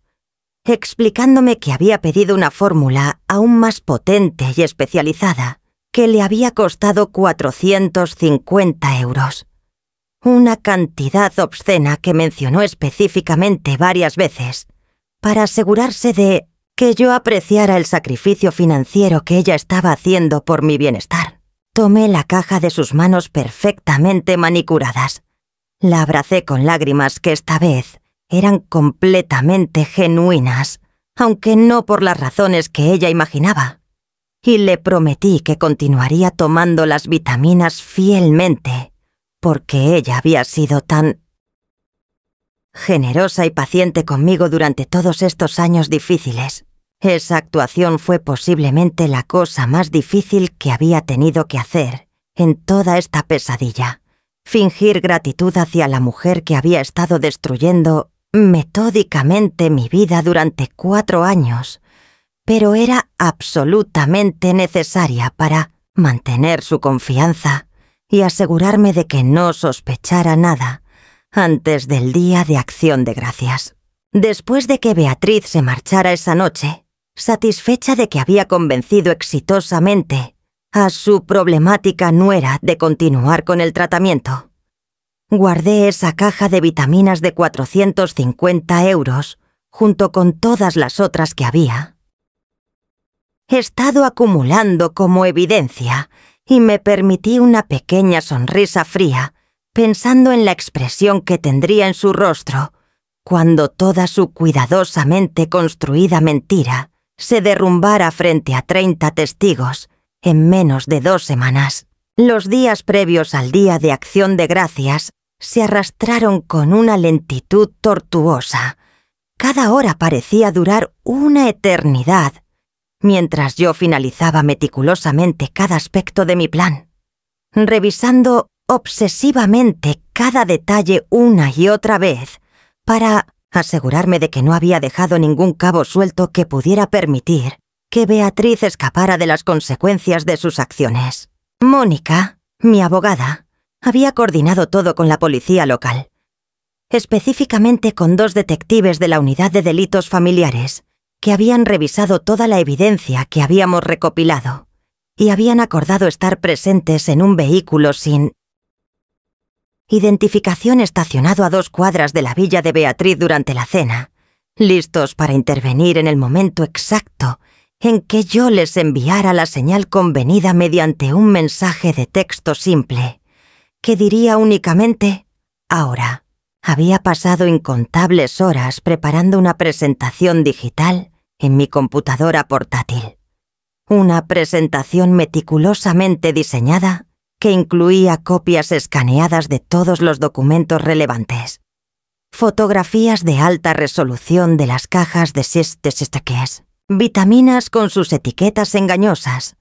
explicándome que había pedido una fórmula aún más potente y especializada que le había costado 450 €, una cantidad obscena que mencionó específicamente varias veces para asegurarse de que yo apreciara el sacrificio financiero que ella estaba haciendo por mi bienestar. Tomé la caja de sus manos perfectamente manicuradas. La abracé con lágrimas que esta vez eran completamente genuinas, aunque no por las razones que ella imaginaba, y le prometí que continuaría tomando las vitaminas fielmente, porque ella había sido tan generosa y paciente conmigo durante todos estos años difíciles. Esa actuación fue posiblemente la cosa más difícil que había tenido que hacer en toda esta pesadilla. Fingir gratitud hacia la mujer que había estado destruyendo metódicamente mi vida durante 4 años, pero era absolutamente necesaria para mantener su confianza y asegurarme de que no sospechara nada antes del Día de Acción de Gracias. Después de que Beatriz se marchara esa noche, satisfecha de que había convencido exitosamente a su problemática nuera de continuar con el tratamiento, guardé esa caja de vitaminas de 450 € junto con todas las otras que había estado acumulando como evidencia y me permití una pequeña sonrisa fría pensando en la expresión que tendría en su rostro cuando toda su cuidadosamente construida mentira se derrumbara frente a 30 testigos en menos de 2 semanas. Los días previos al Día de Acción de Gracias se arrastraron con una lentitud tortuosa. Cada hora parecía durar una eternidad, mientras yo finalizaba meticulosamente cada aspecto de mi plan, revisando obsesivamente cada detalle una y otra vez para asegurarme de que no había dejado ningún cabo suelto que pudiera permitir que Beatriz escapara de las consecuencias de sus acciones. Mónica, mi abogada, había coordinado todo con la policía local, específicamente con 2 detectives de la Unidad de Delitos Familiares, que habían revisado toda la evidencia que habíamos recopilado y habían acordado estar presentes en un vehículo sin identificación estacionado a 2 cuadras de la villa de Beatriz durante la cena, listos para intervenir en el momento exacto en que yo les enviara la señal convenida mediante un mensaje de texto simple, que diría únicamente «ahora». Había pasado incontables horas preparando una presentación digital en mi computadora portátil. Una presentación meticulosamente diseñada que incluía copias escaneadas de todos los documentos relevantes, fotografías de alta resolución de las cajas de Sesteques, vitaminas con sus etiquetas engañosas,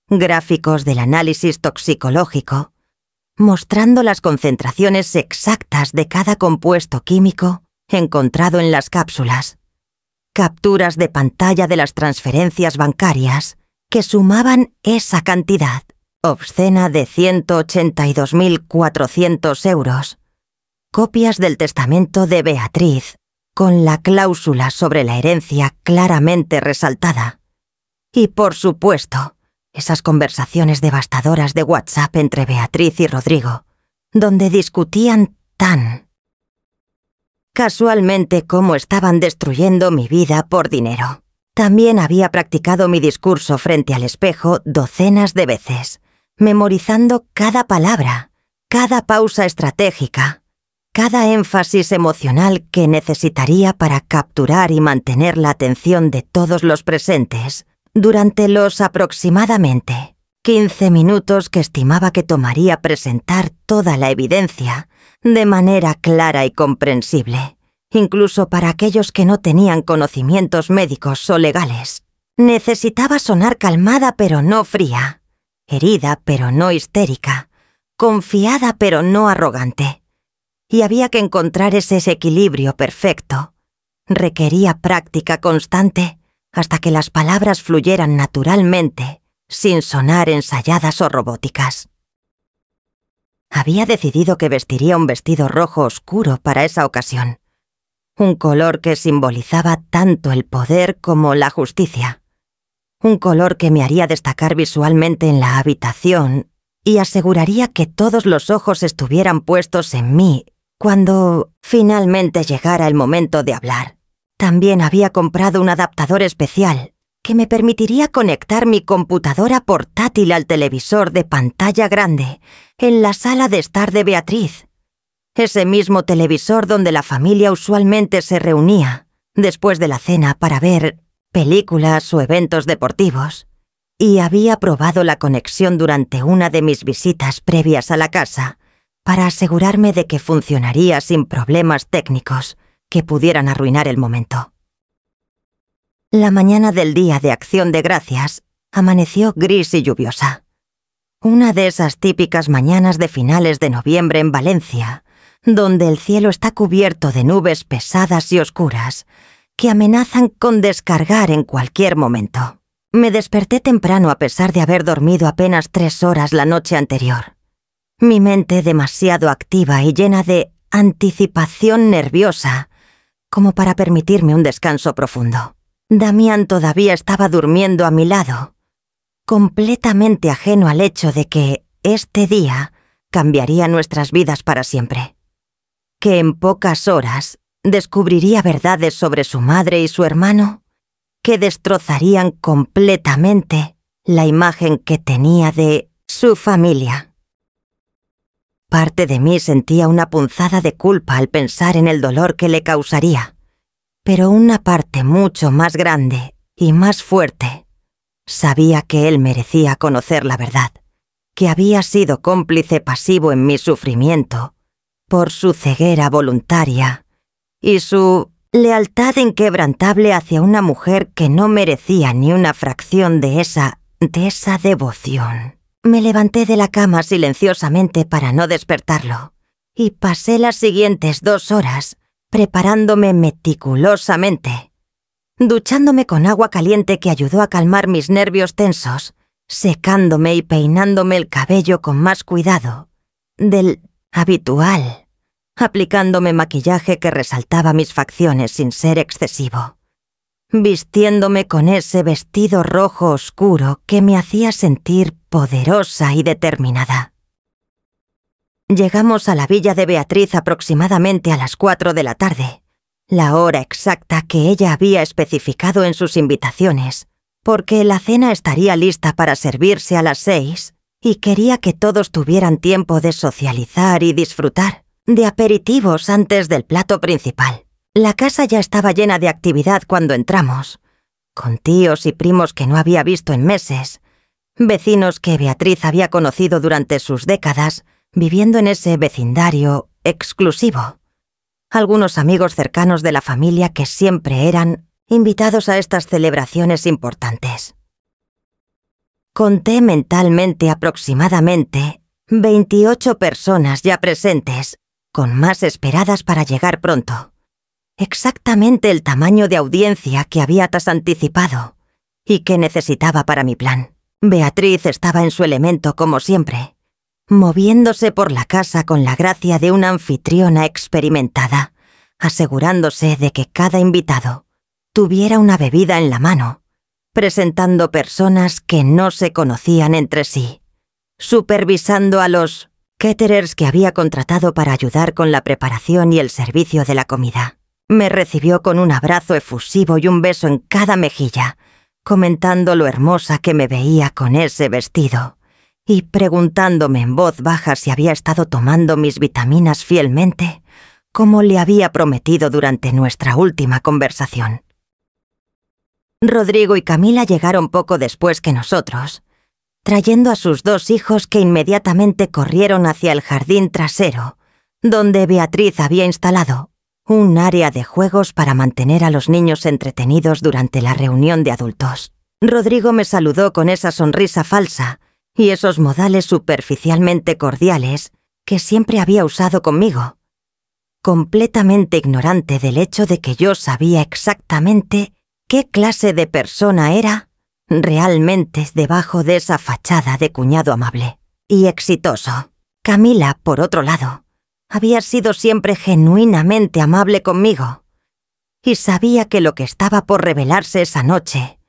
gráficos del análisis toxicológico, mostrando las concentraciones exactas de cada compuesto químico encontrado en las cápsulas, capturas de pantalla de las transferencias bancarias que sumaban esa cantidad obscena de 182.400 euros, copias del testamento de Beatriz con la cláusula sobre la herencia claramente resaltada y, por supuesto, esas conversaciones devastadoras de WhatsApp entre Beatriz y Rodrigo, donde discutían tan casualmente cómo estaban destruyendo mi vida por dinero. También había practicado mi discurso frente al espejo docenas de veces, memorizando cada palabra, cada pausa estratégica, cada énfasis emocional que necesitaría para capturar y mantener la atención de todos los presentes durante los aproximadamente 15 minutos que estimaba que tomaría presentar toda la evidencia de manera clara y comprensible, incluso para aquellos que no tenían conocimientos médicos o legales. Necesitaba sonar calmada pero no fría, herida pero no histérica, confiada pero no arrogante. Y había que encontrar ese equilibrio perfecto. Requería práctica constante hasta que las palabras fluyeran naturalmente, sin sonar ensayadas o robóticas. Había decidido que vestiría un vestido rojo oscuro para esa ocasión, un color que simbolizaba tanto el poder como la justicia, un color que me haría destacar visualmente en la habitación y aseguraría que todos los ojos estuvieran puestos en mí cuando finalmente llegara el momento de hablar. También había comprado un adaptador especial que me permitiría conectar mi computadora portátil al televisor de pantalla grande en la sala de estar de Beatriz, ese mismo televisor donde la familia usualmente se reunía después de la cena para ver películas o eventos deportivos, y había probado la conexión durante una de mis visitas previas a la casa para asegurarme de que funcionaría sin problemas técnicos que pudieran arruinar el momento. La mañana del Día de Acción de Gracias amaneció gris y lluviosa. Una de esas típicas mañanas de finales de noviembre en Valencia, donde el cielo está cubierto de nubes pesadas y oscuras que amenazan con descargar en cualquier momento. Me desperté temprano a pesar de haber dormido apenas 3 horas la noche anterior. Mi mente demasiado activa y llena de anticipación nerviosa como para permitirme un descanso profundo. Damián todavía estaba durmiendo a mi lado, completamente ajeno al hecho de que este día cambiaría nuestras vidas para siempre. Que en pocas horas descubriría verdades sobre su madre y su hermano que destrozarían completamente la imagen que tenía de su familia. Parte de mí sentía una punzada de culpa al pensar en el dolor que le causaría, pero una parte mucho más grande y más fuerte. Sabía que él merecía conocer la verdad, que había sido cómplice pasivo en mi sufrimiento, por su ceguera voluntaria y su lealtad inquebrantable hacia una mujer que no merecía ni una fracción de esa devoción. Me levanté de la cama silenciosamente para no despertarlo, y pasé las siguientes 2 horas preparándome meticulosamente, duchándome con agua caliente que ayudó a calmar mis nervios tensos, secándome y peinándome el cabello con más cuidado del habitual, aplicándome maquillaje que resaltaba mis facciones sin ser excesivo, vistiéndome con ese vestido rojo oscuro que me hacía sentir poderosa y determinada. Llegamos a la villa de Beatriz aproximadamente a las 4 de la tarde, la hora exacta que ella había especificado en sus invitaciones, porque la cena estaría lista para servirse a las 6 y quería que todos tuvieran tiempo de socializar y disfrutar de aperitivos antes del plato principal. La casa ya estaba llena de actividad cuando entramos, con tíos y primos que no había visto en meses, vecinos que Beatriz había conocido durante sus décadas viviendo en ese vecindario exclusivo, algunos amigos cercanos de la familia que siempre eran invitados a estas celebraciones importantes. Conté mentalmente aproximadamente 28 personas ya presentes, con más esperadas para llegar pronto. Exactamente el tamaño de audiencia que había anticipado y que necesitaba para mi plan. Beatriz estaba en su elemento como siempre, moviéndose por la casa con la gracia de una anfitriona experimentada, asegurándose de que cada invitado tuviera una bebida en la mano, presentando personas que no se conocían entre sí, supervisando a los caterers que había contratado para ayudar con la preparación y el servicio de la comida. Me recibió con un abrazo efusivo y un beso en cada mejilla, comentando lo hermosa que me veía con ese vestido, y preguntándome en voz baja si había estado tomando mis vitaminas fielmente, como le había prometido durante nuestra última conversación. Rodrigo y Camila llegaron poco después que nosotros, trayendo a sus 2 hijos que inmediatamente corrieron hacia el jardín trasero, donde Beatriz había instalado un área de juegos para mantener a los niños entretenidos durante la reunión de adultos. Rodrigo me saludó con esa sonrisa falsa y esos modales superficialmente cordiales que siempre había usado conmigo, completamente ignorante del hecho de que yo sabía exactamente qué clase de persona era realmente debajo de esa fachada de cuñado amable y exitoso. Camila, por otro lado, había sido siempre genuinamente amable conmigo, y sabía que lo que estaba por revelarse esa noche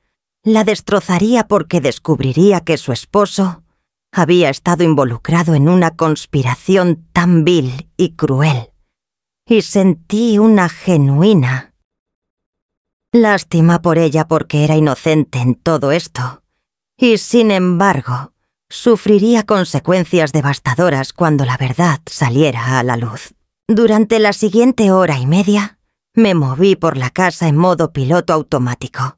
la destrozaría porque descubriría que su esposo había estado involucrado en una conspiración tan vil y cruel, y sentí una genuina lástima por ella porque era inocente en todo esto, y sin embargo, sufriría consecuencias devastadoras cuando la verdad saliera a la luz. Durante la siguiente hora y media, me moví por la casa en modo piloto automático,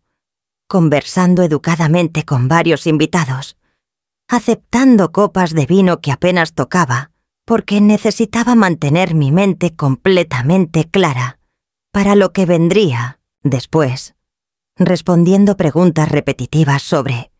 conversando educadamente con varios invitados, aceptando copas de vino que apenas tocaba, porque necesitaba mantener mi mente completamente clara para lo que vendría después, respondiendo preguntas repetitivas sobre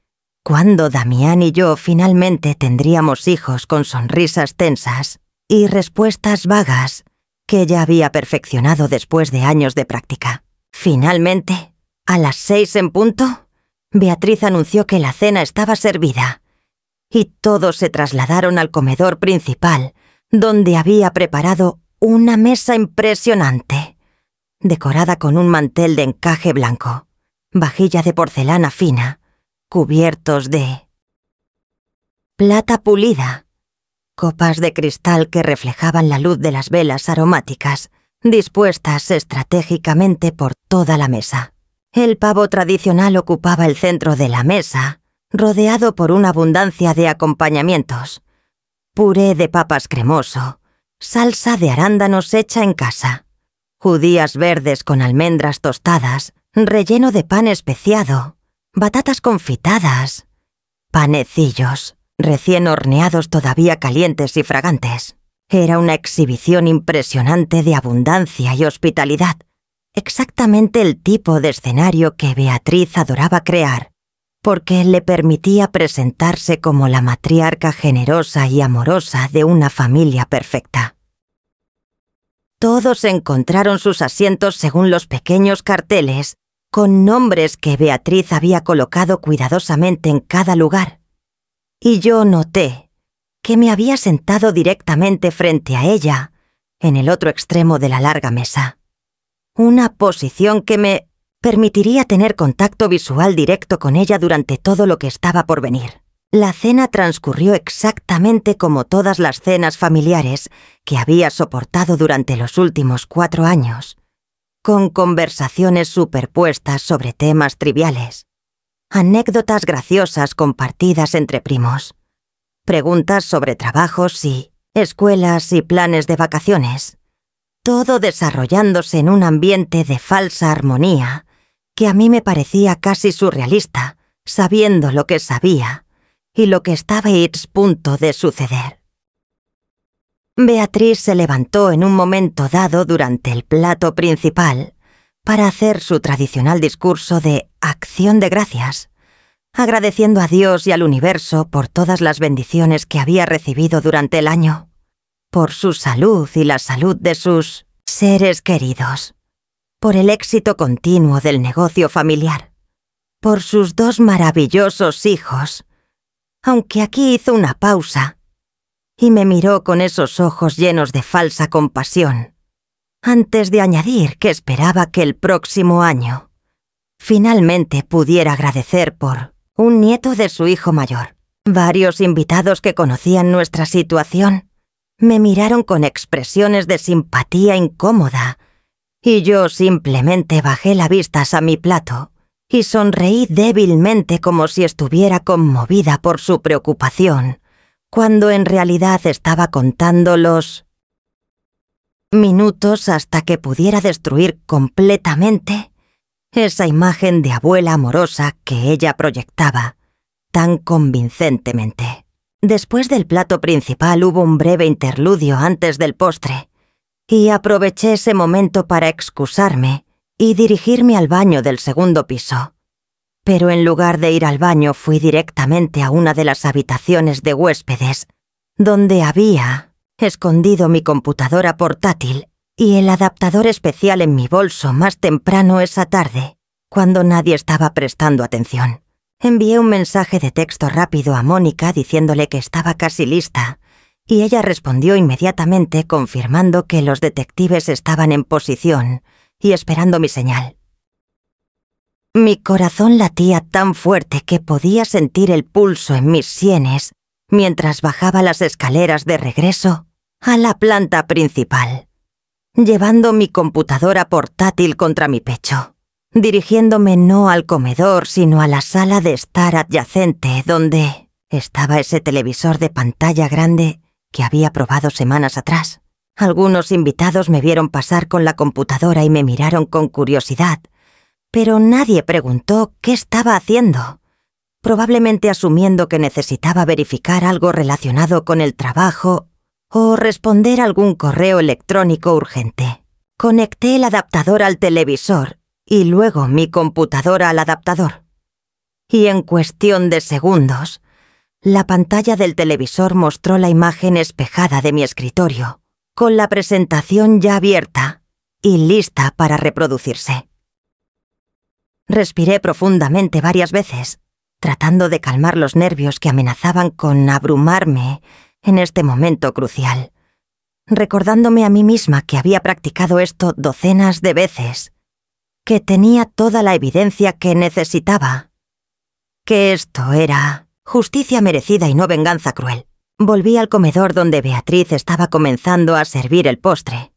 cuándo Damián y yo finalmente tendríamos hijos con sonrisas tensas y respuestas vagas que ya había perfeccionado después de años de práctica. Finalmente, a las 6 en punto, Beatriz anunció que la cena estaba servida y todos se trasladaron al comedor principal, donde había preparado una mesa impresionante, decorada con un mantel de encaje blanco, vajilla de porcelana fina, cubiertos de plata pulida, copas de cristal que reflejaban la luz de las velas aromáticas, dispuestas estratégicamente por toda la mesa. El pavo tradicional ocupaba el centro de la mesa, rodeado por una abundancia de acompañamientos: puré de papas cremoso, salsa de arándanos hecha en casa, judías verdes con almendras tostadas relleno de pan especiado, batatas confitadas, panecillos, recién horneados todavía calientes y fragantes. Era una exhibición impresionante de abundancia y hospitalidad, exactamente el tipo de escenario que Beatriz adoraba crear, porque le permitía presentarse como la matriarca generosa y amorosa de una familia perfecta. Todos encontraron sus asientos según los pequeños carteles, con nombres que Beatriz había colocado cuidadosamente en cada lugar. Y yo noté que me había sentado directamente frente a ella, en el otro extremo de la larga mesa. Una posición que me permitiría tener contacto visual directo con ella durante todo lo que estaba por venir. La cena transcurrió exactamente como todas las cenas familiares que había soportado durante los últimos 4 años, con conversaciones superpuestas sobre temas triviales, anécdotas graciosas compartidas entre primos, preguntas sobre trabajos y escuelas y planes de vacaciones, todo desarrollándose en un ambiente de falsa armonía que a mí me parecía casi surrealista, sabiendo lo que sabía y lo que estaba a punto de suceder. Beatriz se levantó en un momento dado durante el plato principal para hacer su tradicional discurso de acción de gracias, agradeciendo a Dios y al universo por todas las bendiciones que había recibido durante el año, por su salud y la salud de sus seres queridos, por el éxito continuo del negocio familiar, por sus 2 maravillosos hijos, aunque aquí hizo una pausa y me miró con esos ojos llenos de falsa compasión, antes de añadir que esperaba que el próximo año finalmente pudiera agradecer por un nieto de su hijo mayor. Varios invitados que conocían nuestra situación me miraron con expresiones de simpatía incómoda y yo simplemente bajé la vista a mi plato y sonreí débilmente como si estuviera conmovida por su preocupación, cuando en realidad estaba contando los minutos hasta que pudiera destruir completamente esa imagen de abuela amorosa que ella proyectaba tan convincentemente. Después del plato principal hubo un breve interludio antes del postre, y aproveché ese momento para excusarme y dirigirme al baño del segundo piso. Pero en lugar de ir al baño fui directamente a una de las habitaciones de huéspedes, donde había escondido mi computadora portátil y el adaptador especial en mi bolso más temprano esa tarde, cuando nadie estaba prestando atención. Envié un mensaje de texto rápido a Mónica diciéndole que estaba casi lista, y ella respondió inmediatamente confirmando que los detectives estaban en posición y esperando mi señal. Mi corazón latía tan fuerte que podía sentir el pulso en mis sienes mientras bajaba las escaleras de regreso a la planta principal, llevando mi computadora portátil contra mi pecho, dirigiéndome no al comedor sino a la sala de estar adyacente donde estaba ese televisor de pantalla grande que había probado semanas atrás. Algunos invitados me vieron pasar con la computadora y me miraron con curiosidad, pero nadie preguntó qué estaba haciendo, probablemente asumiendo que necesitaba verificar algo relacionado con el trabajo o responder algún correo electrónico urgente. Conecté el adaptador al televisor y luego mi computadora al adaptador. Y en cuestión de segundos, la pantalla del televisor mostró la imagen espejada de mi escritorio, con la presentación ya abierta y lista para reproducirse. Respiré profundamente varias veces, tratando de calmar los nervios que amenazaban con abrumarme en este momento crucial, recordándome a mí misma que había practicado esto docenas de veces, que tenía toda la evidencia que necesitaba, que esto era justicia merecida y no venganza cruel. Volví al comedor donde Beatriz estaba comenzando a servir el postre,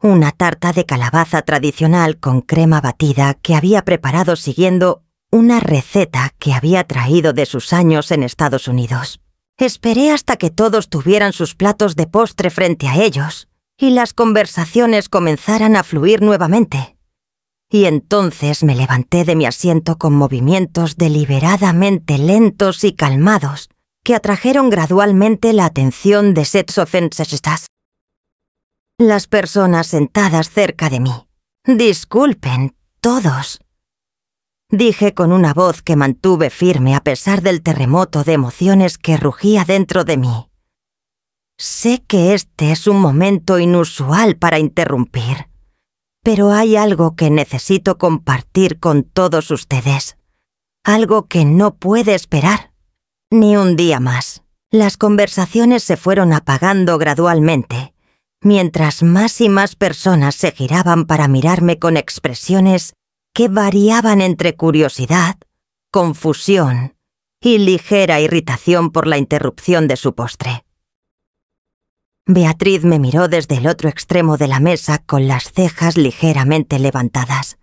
una tarta de calabaza tradicional con crema batida que había preparado siguiendo una receta que había traído de sus años en Estados Unidos. Esperé hasta que todos tuvieran sus platos de postre frente a ellos y las conversaciones comenzaran a fluir nuevamente. y entonces me levanté de mi asiento con movimientos deliberadamente lentos y calmados que atrajeron gradualmente la atención de Setsofen-Sestas. Las personas sentadas cerca de mí. Disculpen, todos. Dije con una voz que mantuve firme a pesar del terremoto de emociones que rugía dentro de mí. Sé que este es un momento inusual para interrumpir, pero hay algo que necesito compartir con todos ustedes. Algo que no puede esperar. Ni un día más. Las conversaciones se fueron apagando gradualmente, mientras más y más personas se giraban para mirarme con expresiones que variaban entre curiosidad, confusión y ligera irritación por la interrupción de su postre. Beatriz me miró desde el otro extremo de la mesa con las cejas ligeramente levantadas,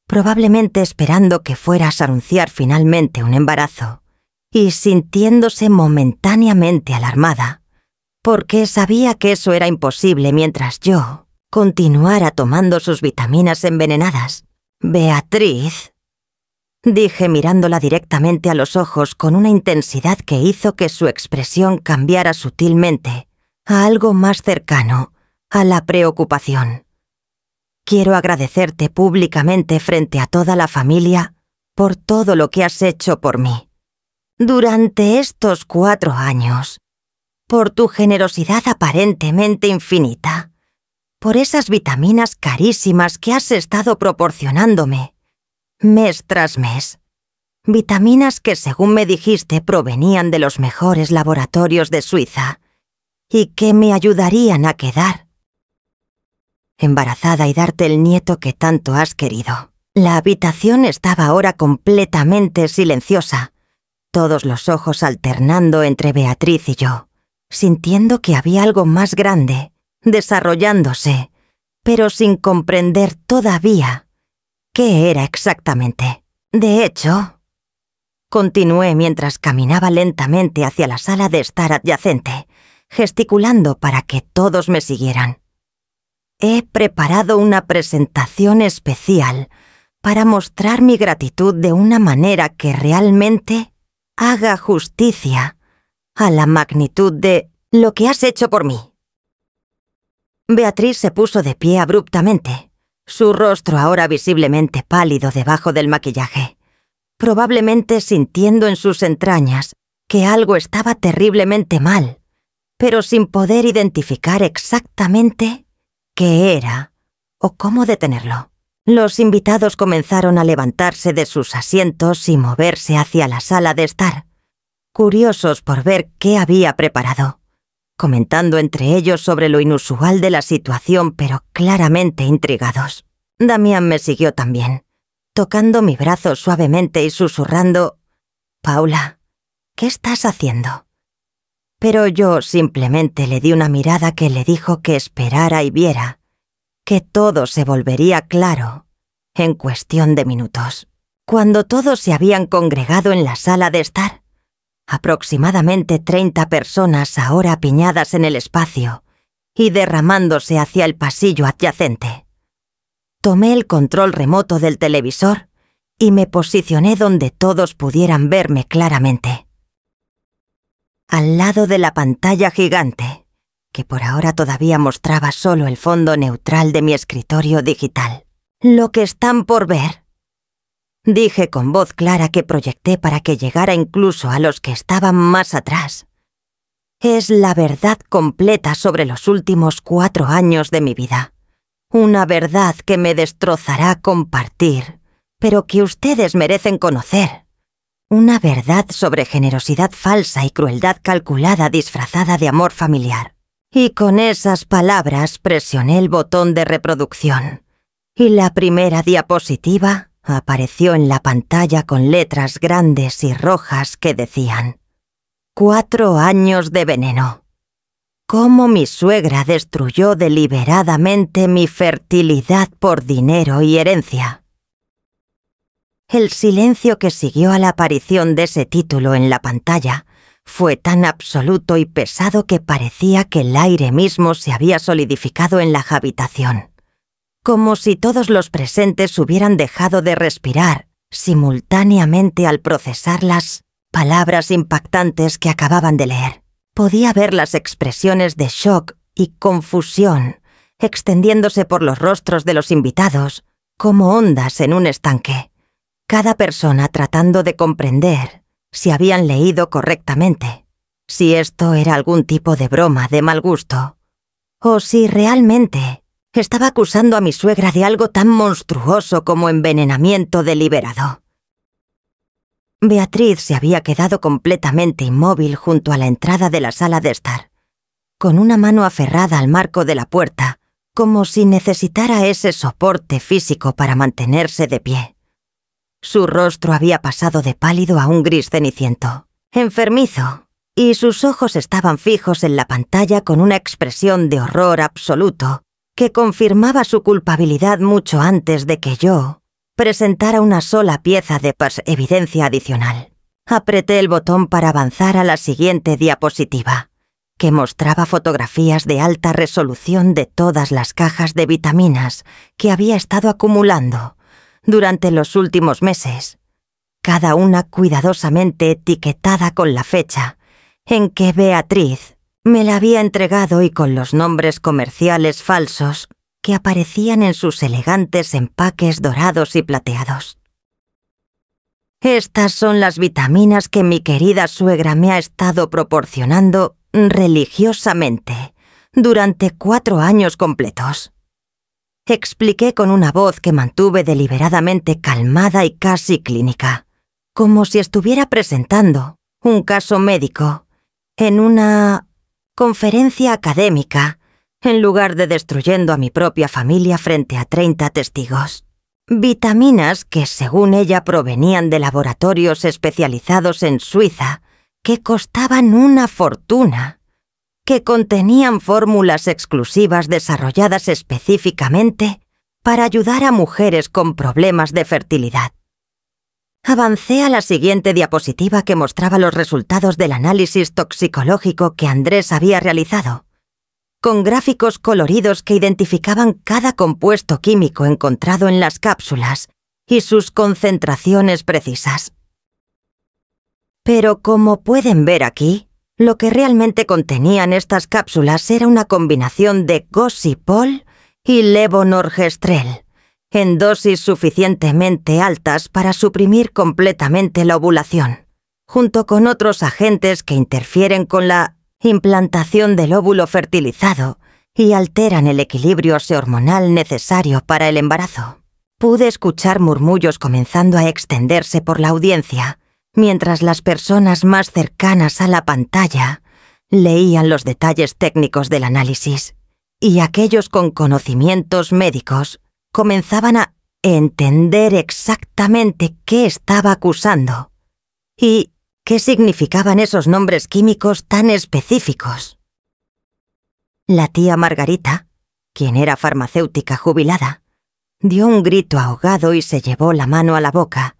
probablemente esperando que fueras a anunciar finalmente un embarazo, y sintiéndose momentáneamente alarmada, porque sabía que eso era imposible mientras yo continuara tomando sus vitaminas envenenadas. «Beatriz», dije mirándola directamente a los ojos con una intensidad que hizo que su expresión cambiara sutilmente a algo más cercano a la preocupación. «Quiero agradecerte públicamente frente a toda la familia por todo lo que has hecho por mí. Durante estos 4 años, por tu generosidad aparentemente infinita, por esas vitaminas carísimas que has estado proporcionándome, mes tras mes. Vitaminas que, según me dijiste, provenían de los mejores laboratorios de Suiza y que me ayudarían a quedar embarazada y darte el nieto que tanto has querido». La habitación estaba ahora completamente silenciosa, todos los ojos alternando entre Beatriz y yo, sintiendo que había algo más grande, desarrollándose, pero sin comprender todavía qué era exactamente. De hecho, continué mientras caminaba lentamente hacia la sala de estar adyacente, gesticulando para que todos me siguieran. He preparado una presentación especial para mostrar mi gratitud de una manera que realmente haga justicia a la magnitud de lo que has hecho por mí. Beatriz se puso de pie abruptamente, su rostro ahora visiblemente pálido debajo del maquillaje, probablemente sintiendo en sus entrañas que algo estaba terriblemente mal, pero sin poder identificar exactamente qué era o cómo detenerlo. Los invitados comenzaron a levantarse de sus asientos y moverse hacia la sala de estar, curiosos por ver qué había preparado, comentando entre ellos sobre lo inusual de la situación, pero claramente intrigados. Damián me siguió también, tocando mi brazo suavemente y susurrando: «Paula, ¿qué estás haciendo?». Pero yo simplemente le di una mirada que le dijo que esperara y viera que todo se volvería claro en cuestión de minutos. Cuando todos se habían congregado en la sala de estar, aproximadamente 30 personas ahora apiñadas en el espacio y derramándose hacia el pasillo adyacente, tomé el control remoto del televisor y me posicioné donde todos pudieran verme claramente. Al lado de la pantalla gigante, que por ahora todavía mostraba solo el fondo neutral de mi escritorio digital. «Lo que están por ver», dije con voz clara que proyecté para que llegara incluso a los que estaban más atrás, «es la verdad completa sobre los últimos 4 años de mi vida. Una verdad que me destrozará compartir, pero que ustedes merecen conocer. Una verdad sobre generosidad falsa y crueldad calculada disfrazada de amor familiar». Y con esas palabras presioné el botón de reproducción, y la primera diapositiva apareció en la pantalla con letras grandes y rojas que decían: 4 años de veneno. Cómo mi suegra destruyó deliberadamente mi fertilidad por dinero y herencia. El silencio que siguió a la aparición de ese título en la pantalla fue tan absoluto y pesado que parecía que el aire mismo se había solidificado en la habitación, como si todos los presentes hubieran dejado de respirar simultáneamente al procesar las palabras impactantes que acababan de leer. Podía ver las expresiones de shock y confusión extendiéndose por los rostros de los invitados como ondas en un estanque, cada persona tratando de comprender si habían leído correctamente, si esto era algún tipo de broma de mal gusto, o si realmente estaba acusando a mi suegra de algo tan monstruoso como envenenamiento deliberado. Beatriz se había quedado completamente inmóvil junto a la entrada de la sala de estar, con una mano aferrada al marco de la puerta, como si necesitara ese soporte físico para mantenerse de pie. Su rostro había pasado de pálido a un gris ceniciento, enfermizo, y sus ojos estaban fijos en la pantalla con una expresión de horror absoluto que confirmaba su culpabilidad mucho antes de que yo presentara una sola pieza de evidencia adicional. Apreté el botón para avanzar a la siguiente diapositiva, que mostraba fotografías de alta resolución de todas las cajas de vitaminas que había estado acumulando durante los últimos meses, cada una cuidadosamente etiquetada con la fecha en que Beatriz me la había entregado y con los nombres comerciales falsos que aparecían en sus elegantes empaques dorados y plateados. Estas son las vitaminas que mi querida suegra me ha estado proporcionando religiosamente durante 4 años completos. Expliqué con una voz que mantuve deliberadamente calmada y casi clínica, como si estuviera presentando un caso médico en una conferencia académica, en lugar de destruyendo a mi propia familia frente a 30 testigos. Vitaminas que, según ella, provenían de laboratorios especializados en Suiza, que costaban una fortuna, que contenían fórmulas exclusivas desarrolladas específicamente para ayudar a mujeres con problemas de fertilidad. Avancé a la siguiente diapositiva que mostraba los resultados del análisis toxicológico que Andrés había realizado, con gráficos coloridos que identificaban cada compuesto químico encontrado en las cápsulas y sus concentraciones precisas. Pero como pueden ver aquí, lo que realmente contenían estas cápsulas era una combinación de Gosipol y Levonorgestrel, en dosis suficientemente altas para suprimir completamente la ovulación, junto con otros agentes que interfieren con la implantación del óvulo fertilizado y alteran el equilibrio hormonal necesario para el embarazo. Pude escuchar murmullos comenzando a extenderse por la audiencia, mientras las personas más cercanas a la pantalla leían los detalles técnicos del análisis, y aquellos con conocimientos médicos comenzaban a entender exactamente qué estaba acusando y qué significaban esos nombres químicos tan específicos. La tía Margarita, quien era farmacéutica jubilada, dio un grito ahogado y se llevó la mano a la boca,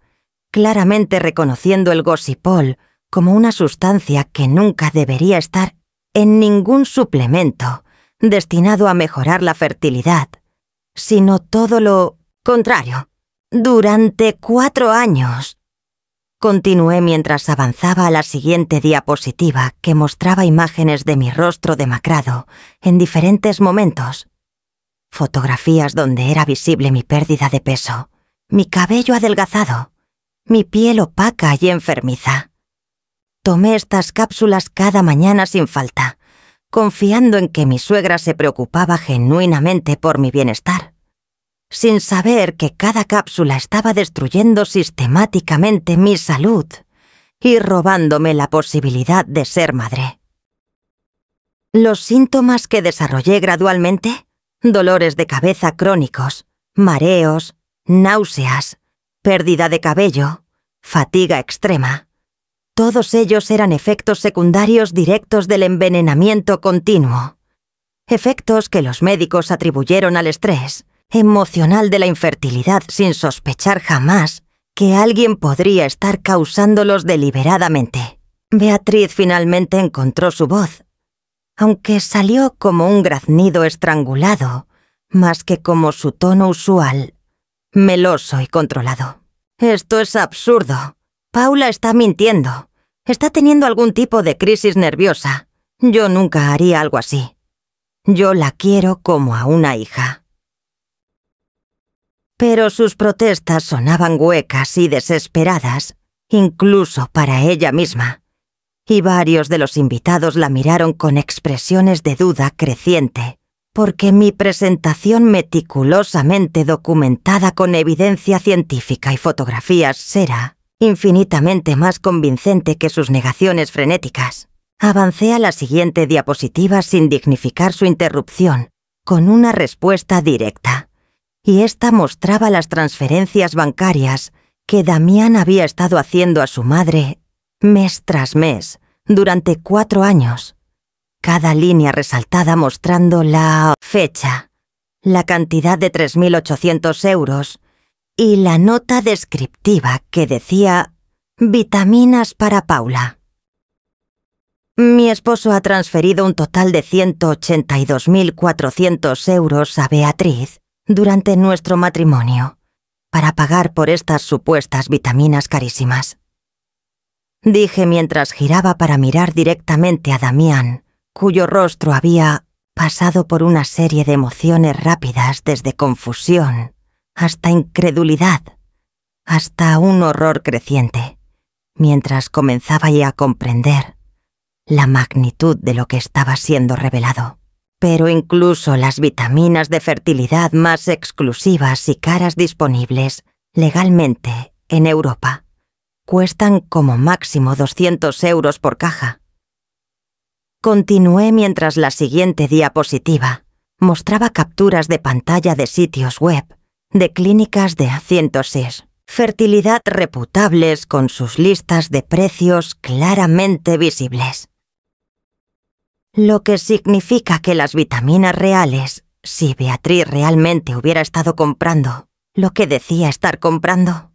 claramente reconociendo el Gosipol como una sustancia que nunca debería estar en ningún suplemento destinado a mejorar la fertilidad, sino todo lo contrario. Durante 4 años. Continué mientras avanzaba a la siguiente diapositiva que mostraba imágenes de mi rostro demacrado en diferentes momentos. Fotografías donde era visible mi pérdida de peso, mi cabello adelgazado, mi piel opaca y enfermiza. Tomé estas cápsulas cada mañana sin falta, confiando en que mi suegra se preocupaba genuinamente por mi bienestar, sin saber que cada cápsula estaba destruyendo sistemáticamente mi salud y robándome la posibilidad de ser madre. Los síntomas que desarrollé gradualmente, dolores de cabeza crónicos, mareos, náuseas, pérdida de cabello, fatiga extrema, todos ellos eran efectos secundarios directos del envenenamiento continuo, efectos que los médicos atribuyeron al estrés emocional de la infertilidad sin sospechar jamás que alguien podría estar causándolos deliberadamente. Beatriz finalmente encontró su voz, aunque salió como un graznido estrangulado más que como su tono usual, meloso y controlado. «Esto es absurdo. Paula está mintiendo. Está teniendo algún tipo de crisis nerviosa. Yo nunca haría algo así. Yo la quiero como a una hija». Pero sus protestas sonaban huecas y desesperadas, incluso para ella misma, y varios de los invitados la miraron con expresiones de duda creciente, porque mi presentación meticulosamente documentada con evidencia científica y fotografías era infinitamente más convincente que sus negaciones frenéticas. Avancé a la siguiente diapositiva sin dignificar su interrupción, con una respuesta directa, y esta mostraba las transferencias bancarias que Damián había estado haciendo a su madre mes tras mes durante 4 años, cada línea resaltada mostrando la fecha, la cantidad de 3.800 euros y la nota descriptiva que decía «Vitaminas para Paula». Mi esposo ha transferido un total de 182.400 euros a Beatriz durante nuestro matrimonio para pagar por estas supuestas vitaminas carísimas. Dije mientras giraba para mirar directamente a Damián, cuyo rostro había pasado por una serie de emociones rápidas desde confusión hasta incredulidad, hasta un horror creciente, mientras comenzaba ya a comprender la magnitud de lo que estaba siendo revelado. Pero incluso las vitaminas de fertilidad más exclusivas y caras disponibles legalmente en Europa cuestan como máximo 200 euros por caja. Continué mientras la siguiente diapositiva mostraba capturas de pantalla de sitios web, de clínicas de Cientosis, fertilidad reputables con sus listas de precios claramente visibles. Lo que significa que las vitaminas reales, si Beatriz realmente hubiera estado comprando lo que decía estar comprando,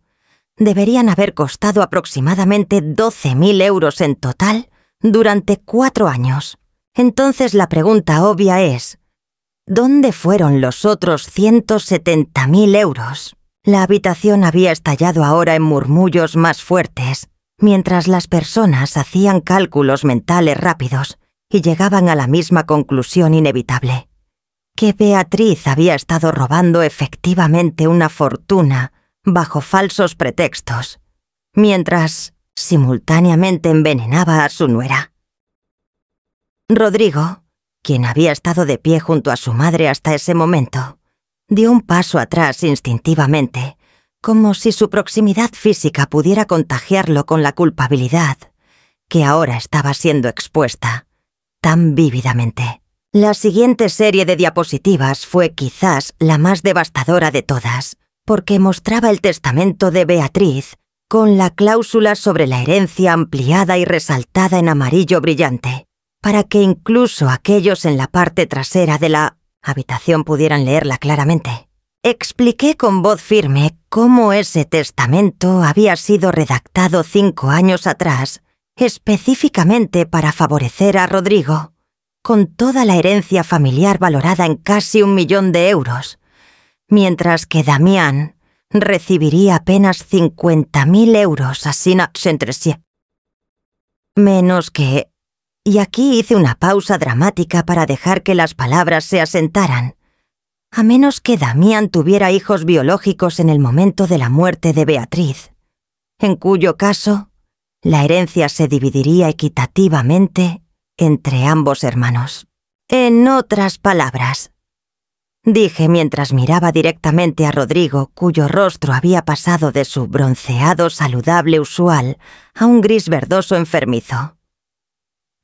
deberían haber costado aproximadamente 12.000 euros en total durante 4 años. Entonces la pregunta obvia es, ¿dónde fueron los otros 170.000 euros? La habitación había estallado ahora en murmullos más fuertes, mientras las personas hacían cálculos mentales rápidos y llegaban a la misma conclusión inevitable, que Beatriz había estado robando efectivamente una fortuna bajo falsos pretextos, mientras simultáneamente envenenaba a su nuera. Rodrigo, quien había estado de pie junto a su madre hasta ese momento, dio un paso atrás instintivamente, como si su proximidad física pudiera contagiarlo con la culpabilidad que ahora estaba siendo expuesta tan vívidamente. La siguiente serie de diapositivas fue quizás la más devastadora de todas, porque mostraba el testamento de Beatriz con la cláusula sobre la herencia ampliada y resaltada en amarillo brillante, para que incluso aquellos en la parte trasera de la habitación pudieran leerla claramente. Expliqué con voz firme cómo ese testamento había sido redactado 5 años atrás, específicamente para favorecer a Rodrigo, con toda la herencia familiar valorada en casi 1 millón de euros, mientras que Damián recibiría apenas 50.000 euros así entre sí. Menos que... Y aquí hice una pausa dramática para dejar que las palabras se asentaran. A menos que Damián tuviera hijos biológicos en el momento de la muerte de Beatriz, en cuyo caso la herencia se dividiría equitativamente entre ambos hermanos. En otras palabras, dije mientras miraba directamente a Rodrigo, cuyo rostro había pasado de su bronceado saludable usual a un gris verdoso enfermizo.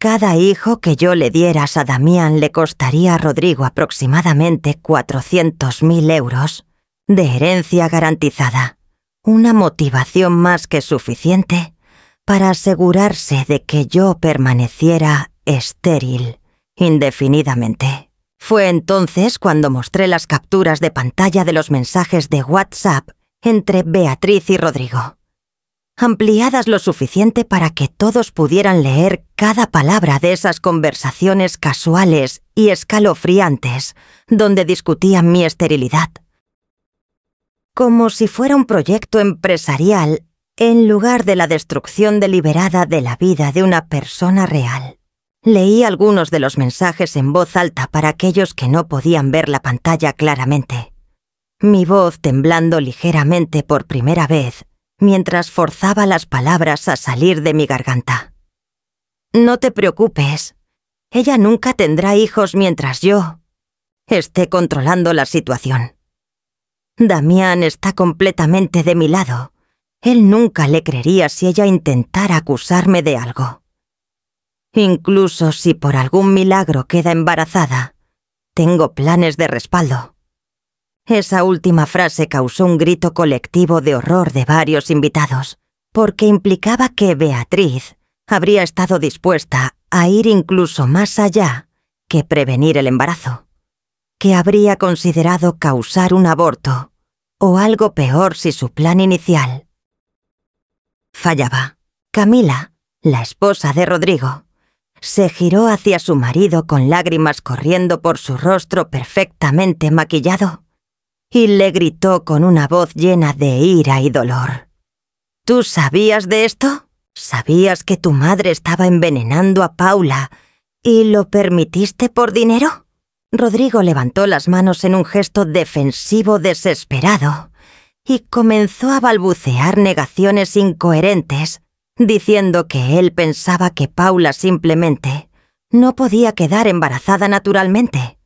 Cada hijo que yo le dieras a Damián le costaría a Rodrigo aproximadamente 400.000 euros de herencia garantizada, una motivación más que suficiente para asegurarse de que yo permaneciera estéril indefinidamente. Fue entonces cuando mostré las capturas de pantalla de los mensajes de WhatsApp entre Beatriz y Rodrigo. ampliadas lo suficiente para que todos pudieran leer cada palabra de esas conversaciones casuales y escalofriantes donde discutían mi esterilidad. Como si fuera un proyecto empresarial en lugar de la destrucción deliberada de la vida de una persona real. Leí algunos de los mensajes en voz alta para aquellos que no podían ver la pantalla claramente. Mi voz temblando ligeramente por primera vez, mientras forzaba las palabras a salir de mi garganta. No te preocupes. Ella nunca tendrá hijos mientras yo esté controlando la situación. Damián está completamente de mi lado. Él nunca le creería si ella intentara acusarme de algo. Incluso si por algún milagro queda embarazada, tengo planes de respaldo. Esa última frase causó un grito colectivo de horror de varios invitados, porque implicaba que Beatriz habría estado dispuesta a ir incluso más allá que prevenir el embarazo, que habría considerado causar un aborto, o algo peor si su plan inicial fallaba. Camila, la esposa de Rodrigo, se giró hacia su marido con lágrimas corriendo por su rostro perfectamente maquillado y le gritó con una voz llena de ira y dolor. ¿Tú sabías de esto? ¿Sabías que tu madre estaba envenenando a Paula y lo permitiste por dinero? Rodrigo levantó las manos en un gesto defensivo desesperado y comenzó a balbucear negaciones incoherentes, diciendo que él pensaba que Paula simplemente no podía quedar embarazada naturalmente,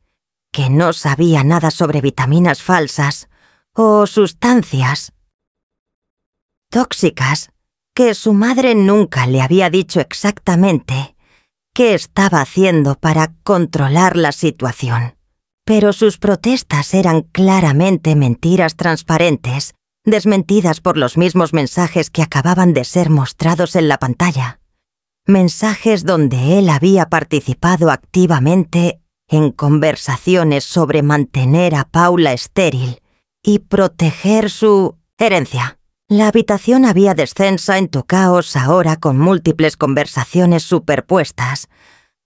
que no sabía nada sobre vitaminas falsas o sustancias tóxicas, que su madre nunca le había dicho exactamente qué estaba haciendo para controlar la situación. Pero sus protestas eran claramente mentiras transparentes, desmentidas por los mismos mensajes que acababan de ser mostrados en la pantalla. Mensajes donde él había participado activamente en conversaciones sobre mantener a Paula estéril y proteger su herencia. La habitación había descensa en tu caos ahora con múltiples conversaciones superpuestas,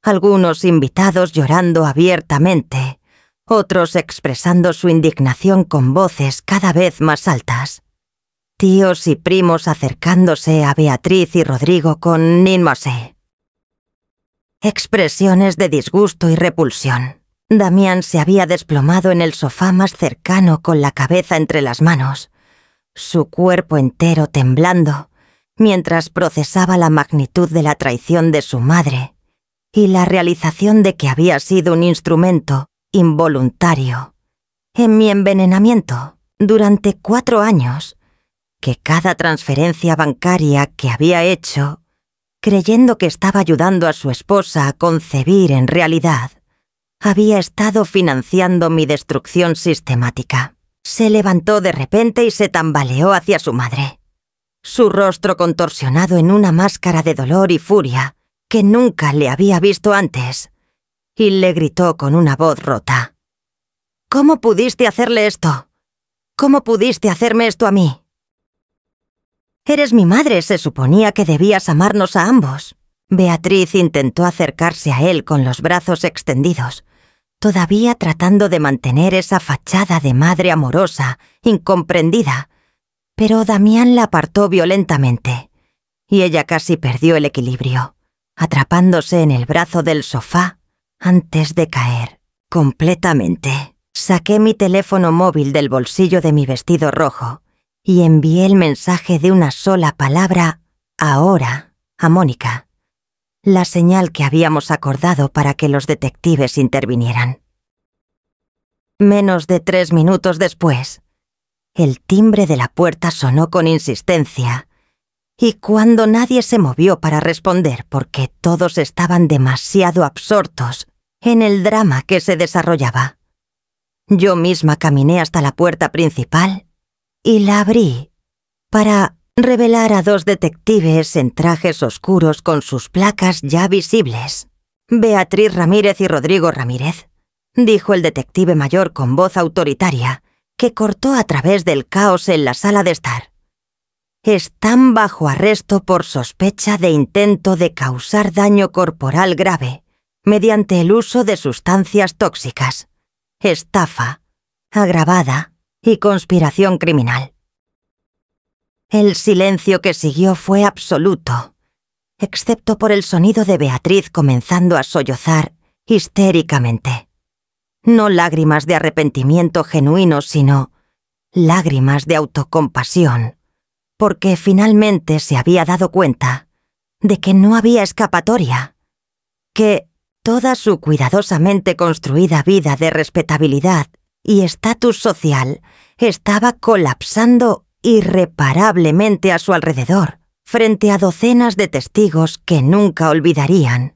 algunos invitados llorando abiertamente, otros expresando su indignación con voces cada vez más altas. Tíos y primos acercándose a Beatriz y Rodrigo con ninmosé. Expresiones de disgusto y repulsión. Damián se había desplomado en el sofá más cercano con la cabeza entre las manos, su cuerpo entero temblando, mientras procesaba la magnitud de la traición de su madre y la realización de que había sido un instrumento involuntario en mi envenenamiento durante 4 años, que cada transferencia bancaria que había hecho, creyendo que estaba ayudando a su esposa a concebir en realidad, había estado financiando mi destrucción sistemática. Se levantó de repente y se tambaleó hacia su madre, su rostro contorsionado en una máscara de dolor y furia que nunca le había visto antes, y le gritó con una voz rota. ¿Cómo pudiste hacerle esto? ¿Cómo pudiste hacerme esto a mí? Eres mi madre, se suponía que debías amarnos a ambos. Beatriz intentó acercarse a él con los brazos extendidos, todavía tratando de mantener esa fachada de madre amorosa, incomprendida, pero Damián la apartó violentamente, y ella casi perdió el equilibrio, atrapándose en el brazo del sofá antes de caer completamente. Saqué mi teléfono móvil del bolsillo de mi vestido rojo y envié el mensaje de una sola palabra, ahora, a Mónica, la señal que habíamos acordado para que los detectives intervinieran. Menos de 3 minutos después, el timbre de la puerta sonó con insistencia, y cuando nadie se movió para responder porque todos estaban demasiado absortos en el drama que se desarrollaba, yo misma caminé hasta la puerta principal y la abrí para revelar a 2 detectives en trajes oscuros con sus placas ya visibles. Beatriz Ramírez y Rodrigo Ramírez, dijo el detective mayor con voz autoritaria, que cortó a través del caos en la sala de estar. están bajo arresto por sospecha de intento de causar daño corporal grave mediante el uso de sustancias tóxicas, estafa, agravada y conspiración criminal. El silencio que siguió fue absoluto, excepto por el sonido de Beatriz comenzando a sollozar histéricamente. No lágrimas de arrepentimiento genuino, sino lágrimas de autocompasión, porque finalmente se había dado cuenta de que no había escapatoria, que toda su cuidadosamente construida vida de respetabilidad y estatus social estaba colapsando irreparablemente a su alrededor, frente a docenas de testigos que nunca olvidarían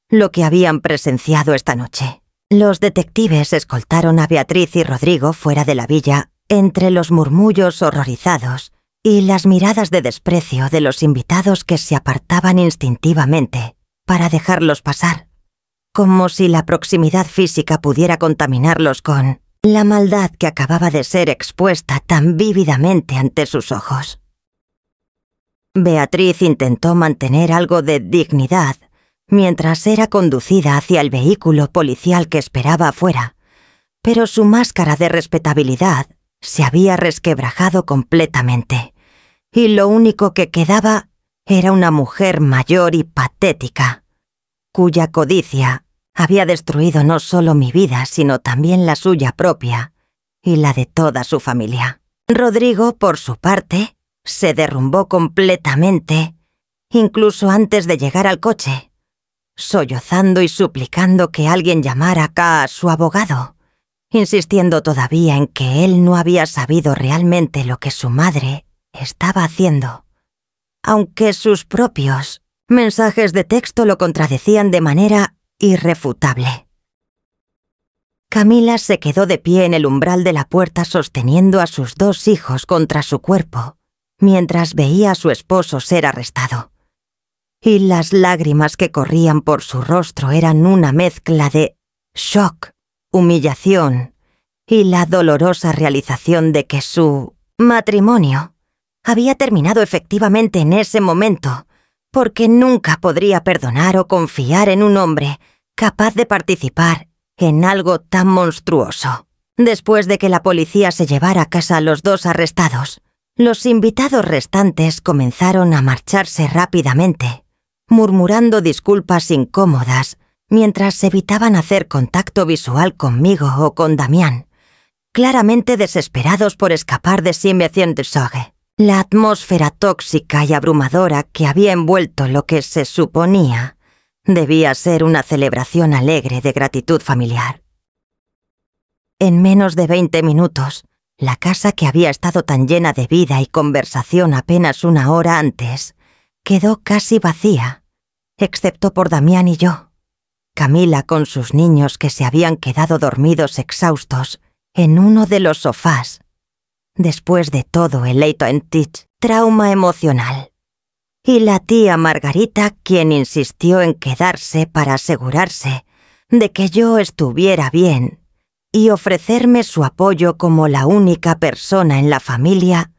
lo que habían presenciado esta noche. Los detectives escoltaron a Beatriz y Rodrigo fuera de la villa entre los murmullos horrorizados y las miradas de desprecio de los invitados que se apartaban instintivamente para dejarlos pasar, como si la proximidad física pudiera contaminarlos con la maldad que acababa de ser expuesta tan vívidamente ante sus ojos. Beatriz intentó mantener algo de dignidad mientras era conducida hacia el vehículo policial que esperaba afuera, pero su máscara de respetabilidad se había resquebrajado completamente, y lo único que quedaba era una mujer mayor y patética, cuya codicia había destruido no solo mi vida, sino también la suya propia y la de toda su familia. Rodrigo, por su parte, se derrumbó completamente, incluso antes de llegar al coche, sollozando y suplicando que alguien llamara acá a su abogado, insistiendo todavía en que él no había sabido realmente lo que su madre estaba haciendo, aunque sus propios mensajes de texto lo contradecían de manera irrefutable. Camila se quedó de pie en el umbral de la puerta sosteniendo a sus 2 hijos contra su cuerpo, mientras veía a su esposo ser arrestado. Y las lágrimas que corrían por su rostro eran una mezcla de shock, humillación y la dolorosa realización de que su matrimonio había terminado efectivamente en ese momento, porque nunca podría perdonar o confiar en un hombre capaz de participar en algo tan monstruoso. Después de que la policía se llevara a casa a los 2 arrestados, los invitados restantes comenzaron a marcharse rápidamente, murmurando disculpas incómodas mientras evitaban hacer contacto visual conmigo o con Damián, claramente desesperados por escapar de Simetientesoge. La atmósfera tóxica y abrumadora que había envuelto lo que se suponía debía ser una celebración alegre de gratitud familiar. En menos de 20 minutos, la casa que había estado tan llena de vida y conversación apenas una hora antes, quedó casi vacía, excepto por Damián y yo. Camila con sus niños que se habían quedado dormidos exhaustos en uno de los sofás, después de todo el latent trauma emocional. Y la tía Margarita, quien insistió en quedarse para asegurarse de que yo estuviera bien y ofrecerme su apoyo como la única persona en la familia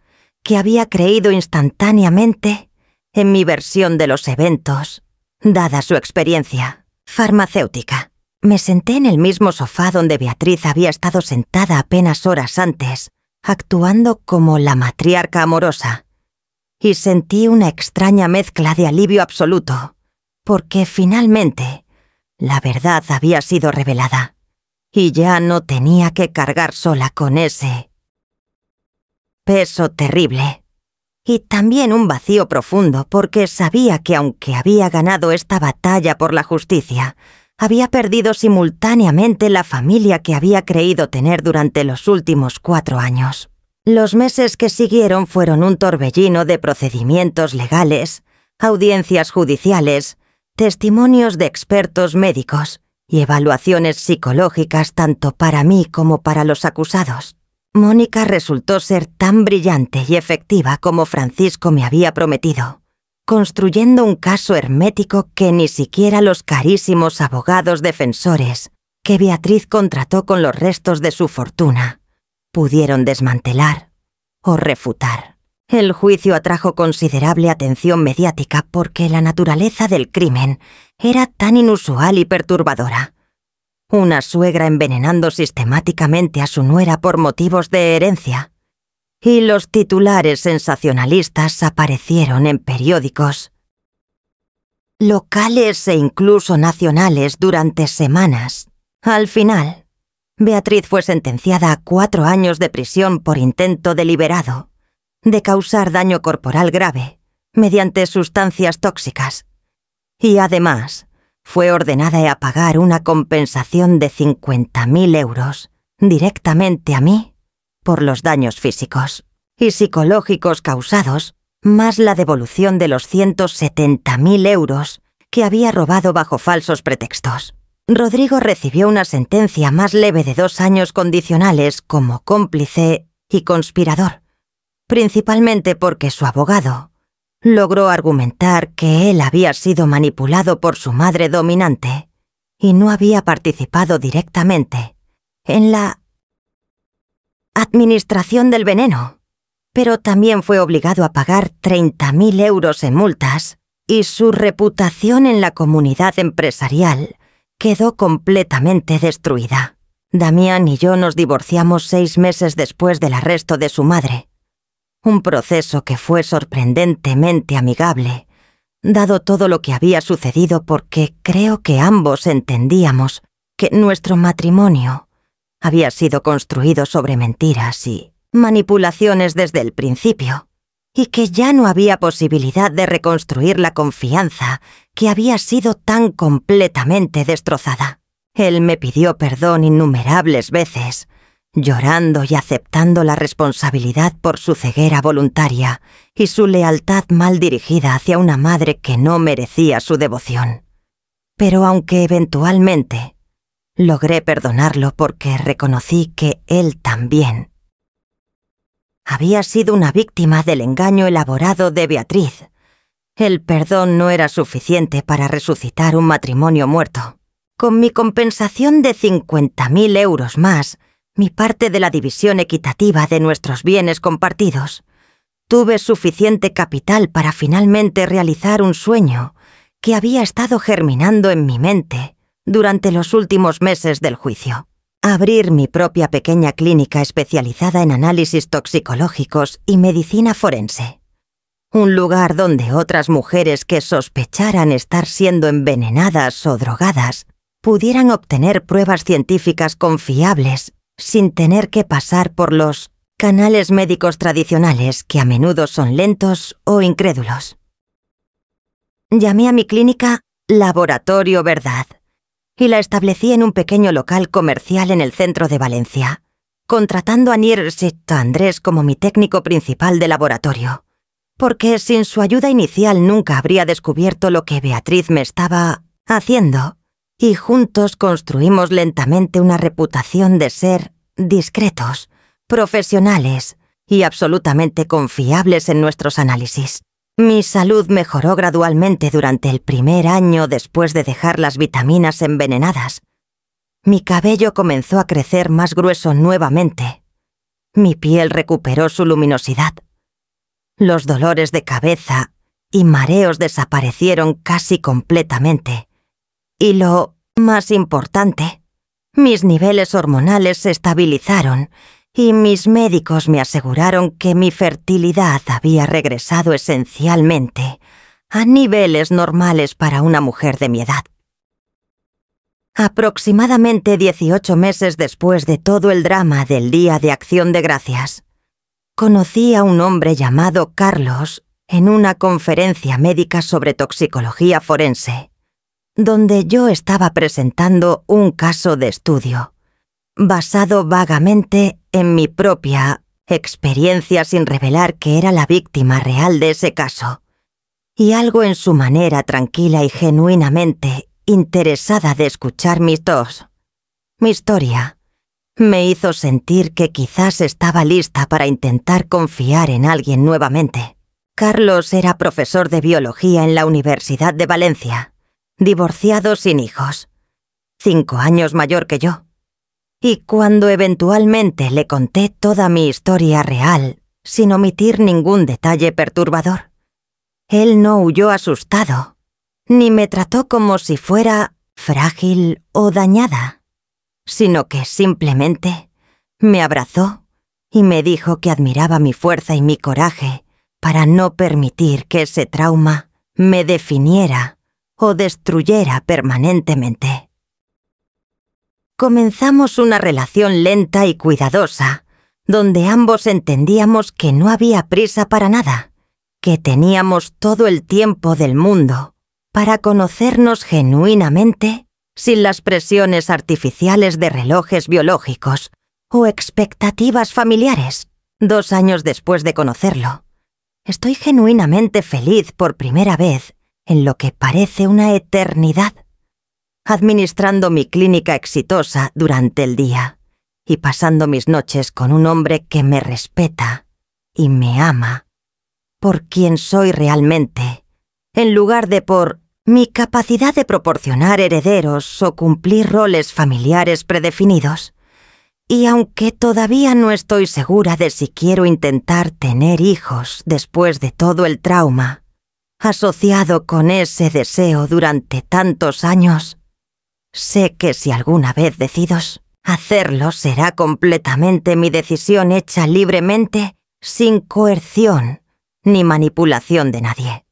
que había creído instantáneamente en mi versión de los eventos, dada su experiencia farmacéutica. Me senté en el mismo sofá donde Beatriz había estado sentada apenas horas antes, actuando como la matriarca amorosa, y sentí una extraña mezcla de alivio absoluto, porque finalmente la verdad había sido revelada, y ya no tenía que cargar sola con ese peso terrible. Y también un vacío profundo, porque sabía que aunque había ganado esta batalla por la justicia, había perdido simultáneamente la familia que había creído tener durante los últimos 4 años. Los meses que siguieron fueron un torbellino de procedimientos legales, audiencias judiciales, testimonios de expertos médicos y evaluaciones psicológicas tanto para mí como para los acusados. Mónica resultó ser tan brillante y efectiva como Francisco me había prometido, construyendo un caso hermético que ni siquiera los carísimos abogados defensores que Beatriz contrató con los restos de su fortuna pudieron desmantelar o refutar. El juicio atrajo considerable atención mediática porque la naturaleza del crimen era tan inusual y perturbadora. Una suegra envenenando sistemáticamente a su nuera por motivos de herencia. Y los titulares sensacionalistas aparecieron en periódicos locales e incluso nacionales durante semanas. Al final, Beatriz fue sentenciada a 4 años de prisión por intento deliberado de causar daño corporal grave mediante sustancias tóxicas. Y además, fue ordenada a pagar una compensación de 50.000 euros directamente a mí por los daños físicos y psicológicos causados, más la devolución de los 170.000 euros que había robado bajo falsos pretextos. Rodrigo recibió una sentencia más leve de 2 años condicionales como cómplice y conspirador, principalmente porque su abogado logró argumentar que él había sido manipulado por su madre dominante y no había participado directamente en la administración del veneno, pero también fue obligado a pagar 30.000 euros en multas y su reputación en la comunidad empresarial quedó completamente destruida. Damián y yo nos divorciamos 6 meses después del arresto de su madre. Un proceso que fue sorprendentemente amigable, dado todo lo que había sucedido, porque creo que ambos entendíamos que nuestro matrimonio había sido construido sobre mentiras y manipulaciones desde el principio, y que ya no había posibilidad de reconstruir la confianza que había sido tan completamente destrozada. Él me pidió perdón innumerables veces, llorando y aceptando la responsabilidad por su ceguera voluntaria y su lealtad mal dirigida hacia una madre que no merecía su devoción. Pero aunque eventualmente logré perdonarlo porque reconocí que él también había sido una víctima del engaño elaborado de Beatriz, el perdón no era suficiente para resucitar un matrimonio muerto. Con mi compensación de 50.000 euros más, mi parte de la división equitativa de nuestros bienes compartidos, tuve suficiente capital para finalmente realizar un sueño que había estado germinando en mi mente durante los últimos meses del juicio. Abrir mi propia pequeña clínica especializada en análisis toxicológicos y medicina forense. Un lugar donde otras mujeres que sospecharan estar siendo envenenadas o drogadas pudieran obtener pruebas científicas confiables sin tener que pasar por los canales médicos tradicionales que a menudo son lentos o incrédulos. Llamé a mi clínica Laboratorio Verdad y la establecí en un pequeño local comercial en el centro de Valencia, contratando a Niersito Andrés como mi técnico principal de laboratorio, porque sin su ayuda inicial nunca habría descubierto lo que Beatriz me estaba haciendo, y juntos construimos lentamente una reputación de ser discretos, profesionales y absolutamente confiables en nuestros análisis. Mi salud mejoró gradualmente durante el primer año después de dejar las vitaminas envenenadas. Mi cabello comenzó a crecer más grueso nuevamente. Mi piel recuperó su luminosidad. Los dolores de cabeza y mareos desaparecieron casi completamente. Y lo más importante, mis niveles hormonales se estabilizaron y mis médicos me aseguraron que mi fertilidad había regresado esencialmente a niveles normales para una mujer de mi edad. Aproximadamente 18 meses después de todo el drama del Día de Acción de Gracias, conocí a un hombre llamado Carlos en una conferencia médica sobre toxicología forense, donde yo estaba presentando un caso de estudio, basado vagamente en mi propia experiencia sin revelar que era la víctima real de ese caso, y algo en su manera tranquila y genuinamente interesada de escuchar mi historia, me hizo sentir que quizás estaba lista para intentar confiar en alguien nuevamente. Carlos era profesor de biología en la Universidad de Valencia, divorciado sin hijos, 5 años mayor que yo. Y cuando eventualmente le conté toda mi historia real, sin omitir ningún detalle perturbador. Él no huyó asustado, ni me trató como si fuera frágil o dañada, sino que simplemente me abrazó y me dijo que admiraba mi fuerza y mi coraje para no permitir que ese trauma me definiera o destruyera permanentemente. Comenzamos una relación lenta y cuidadosa, donde ambos entendíamos que no había prisa para nada, que teníamos todo el tiempo del mundo para conocernos genuinamente sin las presiones artificiales de relojes biológicos o expectativas familiares. 2 años después de conocerlo, estoy genuinamente feliz por primera vez en lo que parece una eternidad, administrando mi clínica exitosa durante el día y pasando mis noches con un hombre que me respeta y me ama por quien soy realmente, en lugar de por mi capacidad de proporcionar herederos o cumplir roles familiares predefinidos. Y aunque todavía no estoy segura de si quiero intentar tener hijos después de todo el trauma asociado con ese deseo durante tantos años, sé que si alguna vez decido hacerlo será completamente mi decisión hecha libremente, sin coerción ni manipulación de nadie.